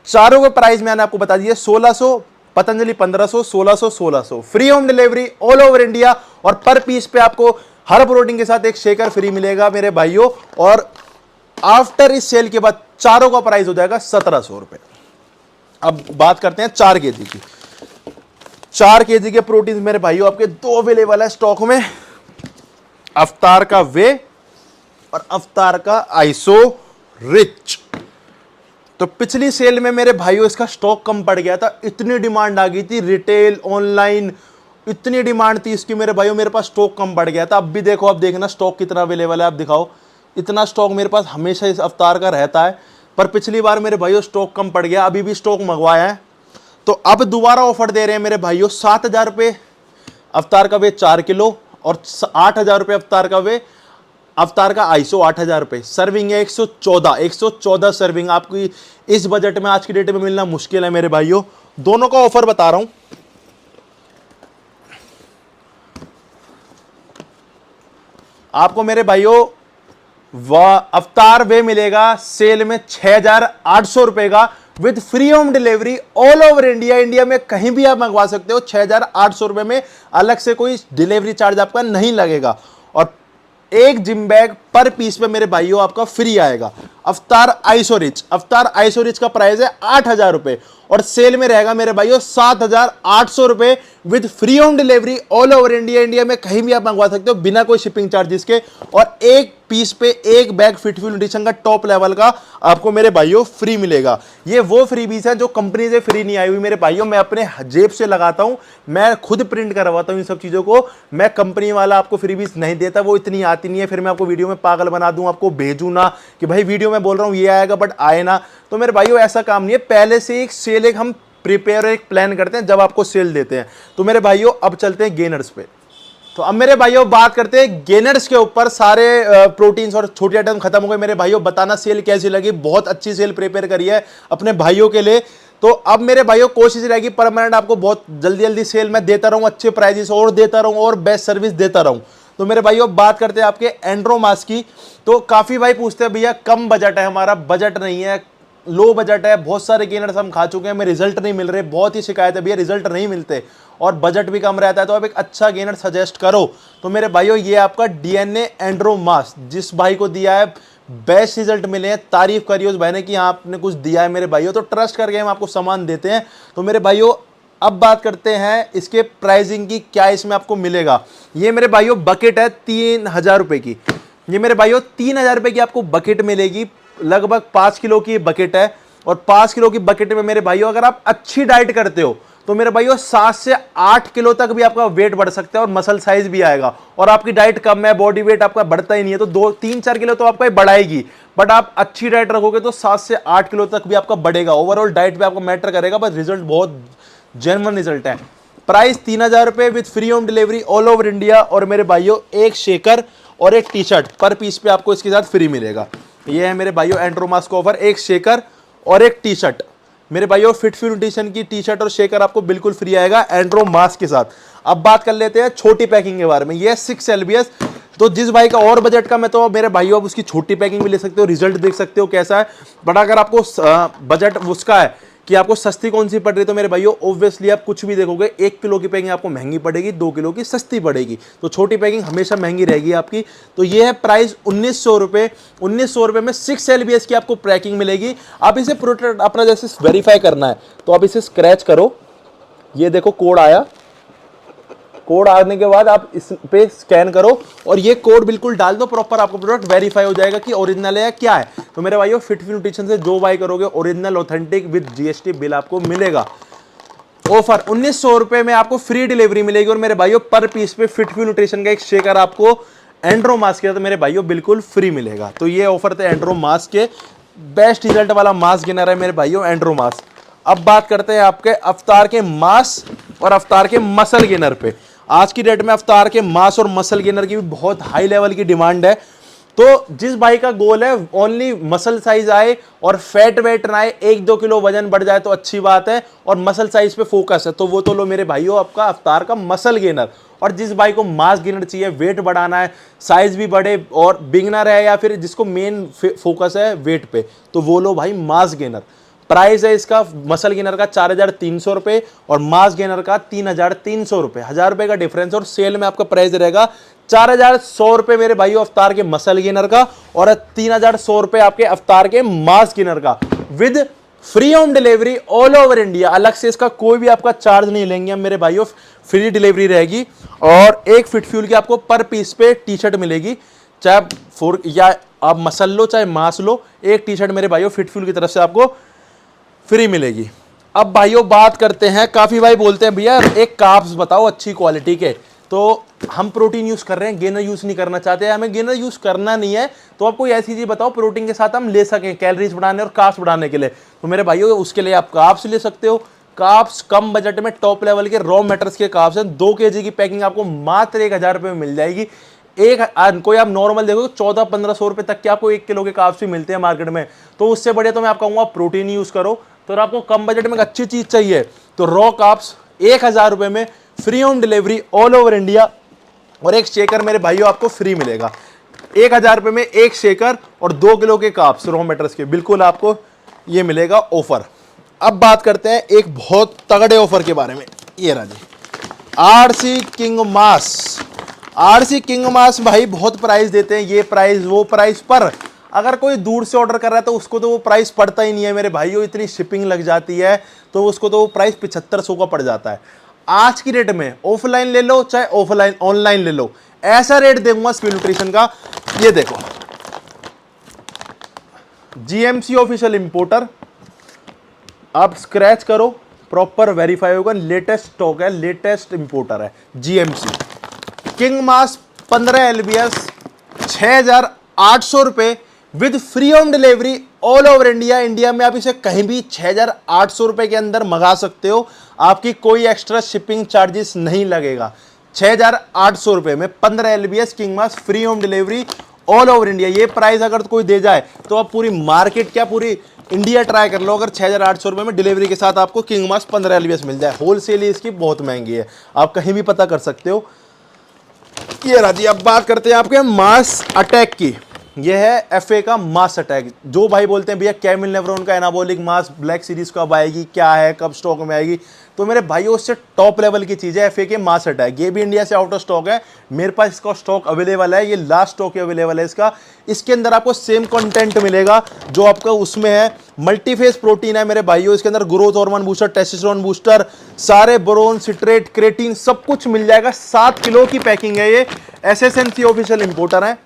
[SPEAKER 1] चारों के प्राइस मैंने आपको बता दिए 1600, Patanjali 1500, 1600, 1600 free home delivery all over India. और पर पीस पे आपको हर प्रोटीन के साथ एक शेकर फ्री मिलेगा मेरे भाइयों। और आफ्टर इस सेल के बाद चारों का प्राइस हो जाएगा 1700 रुपए। अब बात करते हैं 4 केजी की। 4 केजी के प्रोटीन मेरे भाइयों आपके 2 अवेलेबल है स्टॉक में, अवतार का वे और अवतार का आइसो रिच। तो पिछली सेल में मेरे भाइयों इसका स्टॉक कम पड़ गया था, इतनी डिमांड आ गई थी, रिटेल ऑनलाइन इतनी डिमांड थी इसकी मेरे भाइयों, मेरे पास स्टॉक कम पड़ गया था। अब भी देखो, अब देखना स्टॉक कितना अवेलेबल है, आप दिखाओ। इतना स्टॉक मेरे पास हमेशा इस अवतार का रहता है, पर पिछली बार मेरे भाइयों स्टॉक कम पड़ गया, अभी भी स्टॉक मंगवाया है। तो अब दोबारा ऑफर दे रहे हैं मेरे भाइयों 7000 रुपये अवतार का वे 4 किलो और 8000 रुपये अवतार का वे, अवतार का आइसो 8000 रुपये। सर्विंग है 114 सर्विंग। आपकी इस बजट में आज की डेट में मिलना मुश्किल है मेरे भाइयों। दोनों का ऑफर बता रहा हूं। आपको मेरे भाइयों अवतार वे मिलेगा सेल में 6800 रुपए का with free home delivery all over India. India में कहीं भी आप मंगवा सकते हो। 6800 रुपए में अलग से कोई डिलीवरी चार्ज आपका नहीं लगेगा और एक जिम बैग पर पीस पे मेरे भाइयों आपका फ्री आएगा। अवतार आइसोरिच, अवतार आइसोरिच का प्राइस है 8000 रुपए और सेल में रहेगा मेरे भाइयों 7800 रुपए with free home delivery all over India. India में कहीं भी आप मंगवा सकते हो बिना कोई शिपिंग चार्जेस के। और एक पीस पे एक बैग फिटफ्यूल न्यूट्रिशन का टॉप लेवल का आपको मेरे भाइयों फ्री मिलेगा। ये वो फ्रीबीज है जो कंपनी से फ्री नहीं आई हुई मेरे भाइयों, मैं अपने जेब से लगाता हूं, मैं खुद प्रिंट करवाता हूं इन सब चीजों को। मैं कंपनी वाला आपको फ्रीबीज नहीं देता, वो इतनी आती नहीं है, फिर मैं आपको वीडियो में पागल बना दूं, आपको भेजूं ना कि भाई वीडियो में बोल रहा हूं ये आएगा बट आए ना। तो मेरे भाइयों ऐसा काम नहीं है, पहले से एक सेल एक हम प्रिपेयर एक प्लान करते हैं जब आपको सेल देते हैं। तो मेरे भाइयों अब चलते हैं गेनर्स पे। तो अब मेरे भाइयों बात करते हैं गेनर्स के ऊपर। सारे प्रोटीन्स और छोटी आइटम खत्म हो गए मेरे भाइयों। बताना सेल कैसी लगी, बहुत अच्छी सेल प्रिपेयर करी है अपने भाइयों के लिए। तो अब मेरे भाइयों कोशिश रहेगी परमानेंट आपको बहुत जल्दी जल्दी सेल में देता रहूं, अच्छे प्राइजेस और देता रहूं और बेस्ट सर्विस देता रहूं। तो मेरे भाइयों बात करते हैं आपके एंड्रोमास की। तो काफी भाई पूछते हैं भैया कम बजट है हमारा, बजट नहीं है, लो बजट है, बहुत सारे गेनर्स हम खा चुके हैं, हमें रिजल्ट नहीं मिल रहे, बहुत ही शिकायत है भैया रिजल्ट नहीं मिलते और बजट भी कम रहता है, तो आप एक अच्छा गेनर सजेस्ट करो। तो मेरे भाइयों ये आपका डीएनए एंड्रोमास, जिस भाई को दिया है बेस्ट रिजल्ट मिले हैं, तारीफ करिए उस भाई ने कि हाँ आपने कुछ दिया है मेरे भाइयों, तो ट्रस्ट करके हम आपको सामान देते हैं। तो मेरे भाइयों अब बात करते हैं इसके प्राइसिंग की, क्या इसमें आपको मिलेगा। ये मेरे भाइयों बकेट है 3000 रुपए की, ये मेरे भाइयों 3000 रुपए की आपको बकेट मिलेगी, लगभग 5 किलो की बकेट है। और 5 किलो की बकेट में मेरे भाइयों अगर आप अच्छी डाइट करते हो तो मेरे भाइयों 7 से 8 किलो तक भी आपका वेट बढ़ सकता है और मसल साइज भी आएगा। और आपकी डाइट कम है, बॉडी वेट आपका बढ़ता ही नहीं है, तो 2-3-4 किलो तो आपका बढ़ाएगी, बट आप अच्छी डाइट रखोगे तो 7 से 8 किलो तक भी आपका बढ़ेगा। ओवरऑल डाइट पे आपको मैटर करेगा, बस रिजल्ट बहुत जेन्युइन रिजल्ट है। प्राइस 3000 रुपए with free home delivery all over India. और मेरे भाइयों एक शेकर और एक टी शर्ट पर पीस पे आपको इसके साथ फ्री मिलेगा। ये है मेरे भाइयों एंड्रोमास का ऑफर, एक शेकर और एक टी शर्ट। मेरे भाइयों फिटफ्यू न्यूट्रिशन की टी शर्ट और शेकर आपको बिल्कुल फ्री आएगा एंड्रोमास के साथ। अब बात कर लेते हैं छोटी पैकिंग के बारे में। ये 6 LBS, तो जिस भाई का और बजट कम है तो मेरे भाइयों आप उसकी छोटी पैकिंग भी ले सकते हो, रिजल्ट देख सकते हो कैसा है। बट अगर आपको बजट उसका है कि आपको सस्ती कौन सी पड़ रही है, तो मेरे भाइयों ऑब्वियसली आप कुछ भी देखोगे 1 किलो की पैकिंग आपको महंगी पड़ेगी, 2 किलो की सस्ती पड़ेगी, तो छोटी पैकिंग हमेशा महंगी रहेगी आपकी। तो ये है प्राइस 1900 रुपये। 1900 रुपये में 6 LBS की आपको पैकिंग मिलेगी। आप इसे प्रोडक्ट अपना जैसे वेरीफाई करना है तो आप इसे स्क्रैच करो, ये देखो कोड आया, कोड आने के बाद आप इस पे स्कैन करो और ये कोड बिल्कुल डाल दो, प्रॉपर आपको प्रोडक्ट वेरीफाई हो जाएगा कि ओरिजिनल है या क्या है। तो मेरे भाइयों फिटफ्यू न्यूट्रिशन से जो बाई करोगे original authentic with GST bill आपको मिलेगा। ऑफर 1900 रुपए में आपको फ्री डिलीवरी मिलेगी। और मेरे भाइयों पर पीस पे फिटफ्यू न्यूट्रिशन का एक शेकर आपको एंड्रोमास के, तो मेरे भाइयों बिल्कुल फ्री मिलेगा। तो ये ऑफर थे एंड्रोमास के, बेस्ट रिजल्ट वाला मास गेनर है मेरे भाइयों एंड्रोमास। अब बात करते हैं आपके अवतार के मास और अवतार के मसल गेनर पे। आज की डेट में अवतार के मास और मसल गेनर की भी बहुत हाई लेवल की डिमांड है। तो जिस भाई का गोल है ओनली मसल साइज आए और फैट वेट ना आए, 1-2 किलो वजन बढ़ जाए तो अच्छी बात है, और मसल साइज पे फोकस है, तो वो तो लो मेरे भाइयों आपका अवतार का मसल गेनर। और जिस भाई को मास गेनर चाहिए, वेट बढ़ाना है, साइज भी बढ़े और बिगनर है या फिर जिसको मेन फोकस है वेट पे, तो वो लो भाई मास गेनर। प्राइस है इसका मसल गेनर का 4300 रुपए और मास गेनर का 3300 रुपए, 1000 रुपए का डिफरेंस। और सेल में आपका प्राइस रहेगा 4100 रुपए मेरे भाइयों अवतार के मसल गेनर का और 3100 रुपए आपके अवतार के मास गेनर का with free home delivery all over India. अलग से इसका कोई भी आपका चार्ज नहीं लेंगे हम मेरे भाइयों, फ्री डिलीवरी रहेगी। और एक फिटफ्यूल की आपको पर पीस पे टी शर्ट मिलेगी, चाहे फोर या आप मसल लो चाहे मास लो, एक टी शर्ट मेरे भाइयों फिटफ्यूल की तरफ से आपको फ्री मिलेगी। अब भाइयों बात करते हैं, काफी भाई बोलते हैं भैया एक कार्ब्स बताओ अच्छी क्वालिटी के, तो हम प्रोटीन यूज कर रहे हैं, गेनर यूज नहीं करना चाहते, हमें गेनर यूज करना नहीं है, तो आप कोई ऐसी चीज बताओ प्रोटीन के साथ हम ले सकें कैलोरीज बढ़ाने और कार्ब्स बढ़ाने के लिए। तो मेरे भाइयों उसके लिए आप कार्ब्स ले सकते हो। कार्ब्स कम बजट में टॉप लेवल के रॉ मैटर्स के कार्ब्स हैं, 2 kg की पैकिंग आपको मात्र 1000 रुपये में मिल जाएगी। कोई आप नॉर्मल देखो 1400-1500 रुपए तक के आपको 1 किलो के कार्ब्स भी मिलते हैं मार्केट में, तो उससे बढ़िया तो मैं आपको कहूंगा प्रोटीन यूज करो। तो आपको कम बजट में एक अच्छी चीज चाहिए तो रॉ कार्ब्स 1000 रुपए में free home delivery all over India और एक शेकर मेरे भाइयों आपको फ्री मिलेगा। 1000 रुपए में एक शेकर और 2 किलो के कार्ब्स रॉ मैटर्स के, बिल्कुल आपको ये मिलेगा ऑफर। अब बात करते हैं एक बहुत तगड़े ऑफर के बारे में। ये रहा जी RC किंग मास। RC किंग मास भाई बहुत प्राइस देते हैं, ये प्राइस वो प्राइस, पर अगर कोई दूर से ऑर्डर कर रहा है तो उसको तो वो प्राइस पड़ता ही नहीं है मेरे भाइयों, इतनी शिपिंग लग जाती है तो उसको तो वो प्राइस 7500 का पड़ जाता है। आज की रेट में ऑफलाइन ले लो चाहे ऑफलाइन ऑनलाइन ले लो, ऐसा रेट दूंगा स्किल न्यूट्रिशन का। ये देखो GMC ऑफिशियल इंपोर्टर, आप स्क्रैच करो प्रॉपर वेरीफाई होगा, लेटेस्ट स्टॉक है, लेटेस्ट इंपोर्टर है GMC। किंग मास 15 LBS 6800 रुपए with free home delivery all over India. India में आप इसे कहीं भी 6800 रुपए के अंदर मंगा सकते हो, आपकी कोई एक्स्ट्रा शिपिंग चार्जेस नहीं लगेगा। 6800 रुपए में 15 LBS king mass free home delivery all over India. ये प्राइस अगर कोई दे जाए तो आप पूरी मार्केट क्या पूरी इंडिया ट्राई कर लो, अगर 6800 रुपए में डिलीवरी के साथ आपको किंग मास 15 LBS मिल जाए। होलसेल ही इसकी बहुत महंगी है, आप कहीं भी पता कर सकते हो। ये राजी अब बात करते हैं आपके मास अटैक की। ये है एफए का मास अटैक। जो भाई बोलते हैं भैया कैमिल नेवरोन का एनाबॉलिक मास ब्लैक सीरीज कब आएगी, क्या है, कब स्टॉक में आएगी, तो मेरे भाइयों उससे टॉप लेवल की चीज़ है एफए के मास अटैक। ये भी इंडिया से आउट ऑफ स्टॉक है, मेरे पास इसका स्टॉक अवेलेबल है, ये लास्ट स्टॉक अवेलेबल है इसका। इसके अंदर आपको सेम कंटेंट मिलेगा जो आपका उसमें है। मल्टीफेस प्रोटीन है मेरे भाइयों, इसके अंदर growth hormone booster, testosterone booster, सारे बोरोन, सिट्रेट, क्रेटीन सब कुछ मिल जाएगा। 7 किलो की पैकिंग है ये। एसएसएनसी ऑफिशियल इंपोर्टर है,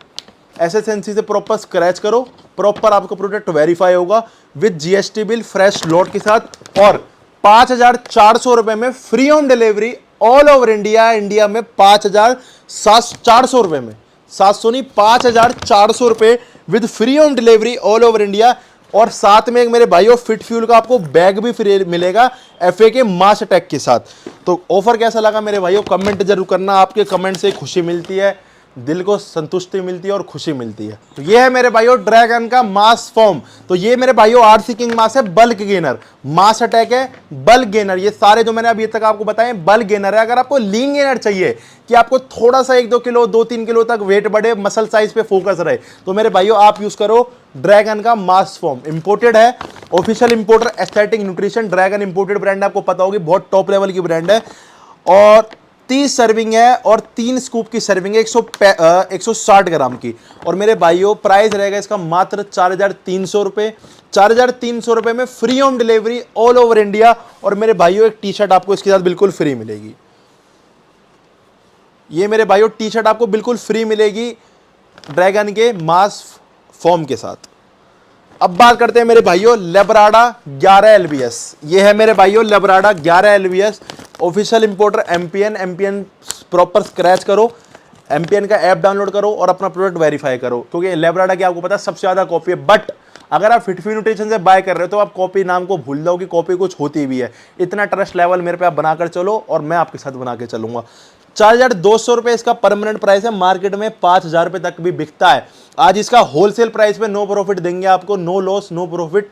[SPEAKER 1] एसएसएनसी से प्रॉपर स्क्रैच करो, प्रॉपर आपका प्रोडक्ट वेरीफाई होगा with GST bill fresh lot के साथ। और 5,400 रुपए में free home delivery all over India. India में 5,400 रुपए में, 700 नहीं 5,400 रुपए with free home delivery all over India. और साथ में एक मेरे भाइयों फिट फ्यूल का आपको बैग भी फ्री मिलेगा एफए के मास अटैक के साथ। तो ऑफर कैसा लगा मेरे भाइयों कमेंट जरूर करना, आपके कमेंट से खुशी मिलती है, दिल को संतुष्टि मिलती है और खुशी मिलती है। तो ये है मेरे भाइयों ड्रैगन का मास फॉर्म। तो ये मेरे भाइयों आरसी किंग मास है, बल्क गेनर, मास अटैक है, बल्क गेनर। ये सारे जो मैंने अभी तक आपको बताए बल्क गेनर है। अगर आपको लीन गेनर चाहिए कि आपको थोड़ा सा 1-2 किलो 2-3 किलो तक वेट बढ़े, मसल साइज पे फोकस रहे, तो मेरे भाइयों आप यूज करो ड्रैगन का मास फॉर्म। इंपोर्टेड है, official importer aesthetic nutrition, dragon imported brand आपको पता होगी, बहुत टॉप लेवल की ब्रांड है। और 30 सर्विंग है और 3 स्कूप की सर्विंग है 160 ग्राम की। और मेरे भाइयों प्राइस रहेगा इसका मात्र 4,300 रुपये। 4,300 रुपये में free home delivery all over India. और मेरे भाइयों एक टी शर्ट आपको इसके साथ बिल्कुल फ्री मिलेगी। ये मेरे भाइयों टी शर्ट आपको बिल्कुल फ्री मिलेगी ड्रैगन के मास फॉर्म के साथ। अब बात करते हैं मेरे भाइयों लेब्राडा 11 एलबीएस। ये है मेरे भाइयों लेब्राडा 11 LBS, official importer MPN. MPN proper scratch करो, एमपीएन का ऐप डाउनलोड करो और अपना प्रोडक्ट वेरीफाई करो, क्योंकि लेब्राडा की आपको पता है सबसे ज्यादा कॉपी है। बट अगर आप फिटफी न्यूट्रिशन से बाय कर रहे हो तो आप कॉपी नाम को भूल जाओ कि कॉपी कुछ होती भी है। इतना ट्रस्ट लेवल मेरे पे आप बनाकर चलो और मैं आपके साथ बना के चलूंगा। 4,200 रुपये इसका परमानेंट प्राइस है, मार्केट में 5,000 रुपये तक भी बिकता है। आज इसका होलसेल प्राइस पे नो प्रॉफिट देंगे आपको, नो लॉस नो प्रॉफिट,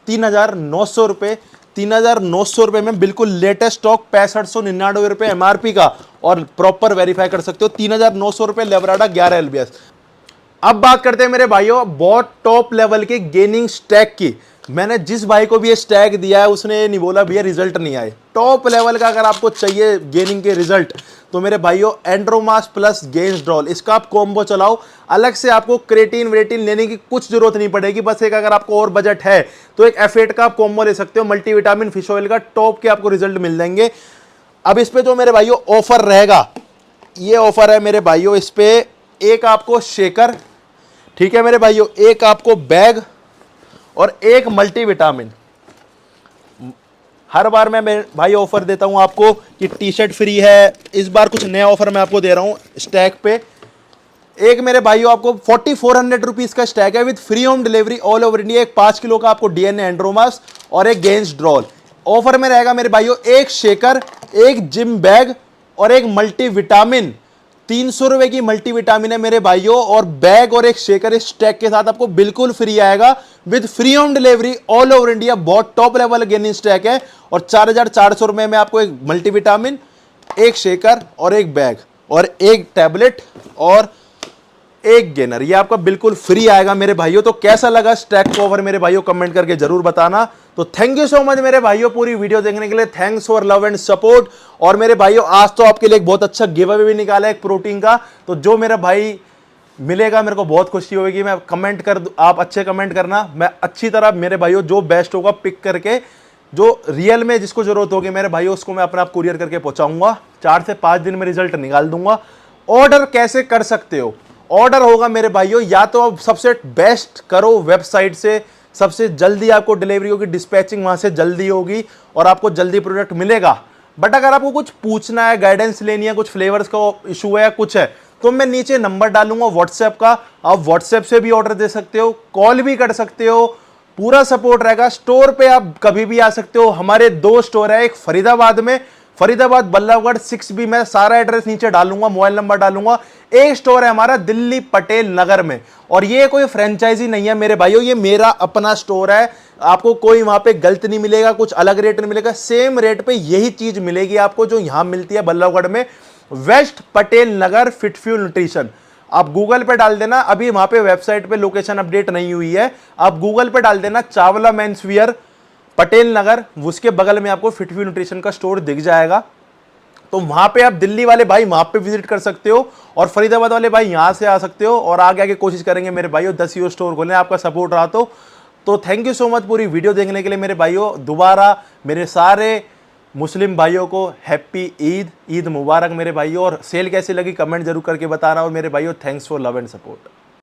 [SPEAKER 1] 3,900 रुपये। 3,900 रुपये में बिल्कुल लेटेस्ट स्टॉक, 6599 रुपये एमआरपी का, और प्रॉपर वेरीफाई कर सकते हो। 3,900 रुपये लेब्राडा 11 एलबीएस। अब बात करते हैं मेरे भाइयों बहुत टॉप लेवल के गेनिंग स्टैक की। मैंने जिस भाई को भी ये स्टैक दिया है उसने ये नहीं बोला भैया रिजल्ट नहीं आए। टॉप लेवल का अगर आपको चाहिए गेनिंग के रिजल्ट तो मेरे भाइयों एंड्रोमास प्लस गेंसड्रॉल, इसका आप कॉम्बो चलाओ। अलग से आपको क्रेटीन वेटीन लेने की कुछ जरूरत नहीं पड़ेगी। बस एक अगर आपको और बजट है तो एक F8 का आप कॉम्बो ले सकते हो, मल्टीविटामिन फिश ऑयल का, टॉप के आपको रिजल्ट मिल जाएंगे। अब इस पे तो मेरे भाइयों ऑफर रहेगा, ये ऑफर है मेरे भाइयों, इस पे एक आपको शेकर, ठीक है मेरे भाइयों, एक आपको बैग और एक मल्टीविटामिन। हर बार मैं भाई ऑफर देता हूं आपको कि टी शर्ट फ्री है, इस बार कुछ नया ऑफर मैं आपको दे रहा हूं स्टैक पे। एक मेरे भाइयों आपको 4,400 रुपीज का स्टैक है with free home delivery all over India. एक 5 किलो का आपको डीएनए एंड्रोमास और एक गेंसड्रॉल। ऑफर में रहेगा मेरे भाइयों एक शेकर, एक जिम बैग और एक मल्टीविटामिन। 300 रुपए की मल्टीविटामिन है मेरे भाइयों, और बैग और एक शेकर इस स्टैक के साथ आपको बिल्कुल फ्री आएगा with free home delivery all over India. बहुत टॉप लेवल गेनिंग स्टैक है। और 4,400 रुपए में आपको एक मल्टीविटामिन, एक शेकर और एक बैग और एक टैबलेट और एक गेनर, ये आपका बिल्कुल फ्री आएगा मेरे भाइयों। तो कैसा लगा स्टैक को ऑफर मेरे भाइयों कमेंट करके जरूर बताना। तो थैंक यू सो मच मेरे भाइयों पूरी वीडियो देखने के लिए, thanks for love and support. और मेरे भाइयों आज तो आपके लिए एक बहुत अच्छा गिव अवे भी निकाला है एक प्रोटीन का, तो जो मेरा भाई मिलेगा मेरे को बहुत खुशी होगी। मैं कमेंट कर, आप अच्छे कमेंट करना, मैं अच्छी तरह मेरे भाइयों जो बेस्ट होगा पिक करके, जो रियल में जिसको जरूरत होगी मेरे भाइयों उसको मैं अपना आप कुरियर करके पहुंचाऊंगा। 4 से 5 दिन में रिजल्ट निकाल दूंगा। ऑर्डर कैसे कर सकते हो? ऑर्डर होगा मेरे भाइयों या तो आप सबसे बेस्ट करो वेबसाइट से, सबसे जल्दी आपको डिलीवरी होगी, डिस्पैचिंग वहां से जल्दी होगी और आपको जल्दी प्रोडक्ट मिलेगा। बट अगर आपको कुछ पूछना है, गाइडेंस लेनी है, कुछ फ्लेवर्स का इशू है या कुछ है, तो मैं नीचे नंबर डालूंगा व्हाट्सएप का, आप व्हाट्सएप से भी ऑर्डर दे सकते हो, कॉल भी कर सकते हो, पूरा सपोर्ट रहेगा। स्टोर पे आप कभी भी आ सकते हो। हमारे 2 स्टोर है, एक फरीदाबाद में, फरीदाबाद बल्लभगढ़ 6B में, सारा एड्रेस नीचे डालूंगा, मोबाइल नंबर डालूंगा। एक स्टोर है हमारा दिल्ली पटेल नगर में, और ये कोई फ्रेंचाइजी नहीं है मेरे भाइयों, ये मेरा अपना स्टोर है। आपको कोई वहां पे गलत नहीं मिलेगा, कुछ अलग रेट नहीं मिलेगा, सेम रेट पे यही चीज मिलेगी आपको जो यहां मिलती है बल्लभगढ़ में। Waste Patel Nagar fit fuel nutrition. आप गूगल पे डाल देना, अभी वहां पे वेबसाइट पे लोकेशन अपडेट नहीं हुई है, आप गूगल पे डाल देना चावला मेंस वियर पटेल नगर, उसके बगल में आपको फिटवी न्यूट्रिशन का स्टोर दिख जाएगा। तो वहां पे आप दिल्ली वाले भाई वहां पे विजिट कर सकते हो, और फरीदाबाद वाले भाई यहां से आ सकते हो, और आगे आगे कोशिश करेंगे मेरे भाइयों 10 स्टोर खोलें, आपका सपोर्ट रहा तो थैंक यू सो मच पूरी वीडियो देखने के लिए मेरे भाइयों। दोबारा मेरे सारे मुस्लिम भाइयों को हैप्पी ईद मुबारक मेरे भाइयों, और सेल कैसी लगी कमेंट जरूर करके बताना, और मेरे भाइयों thanks for love and support.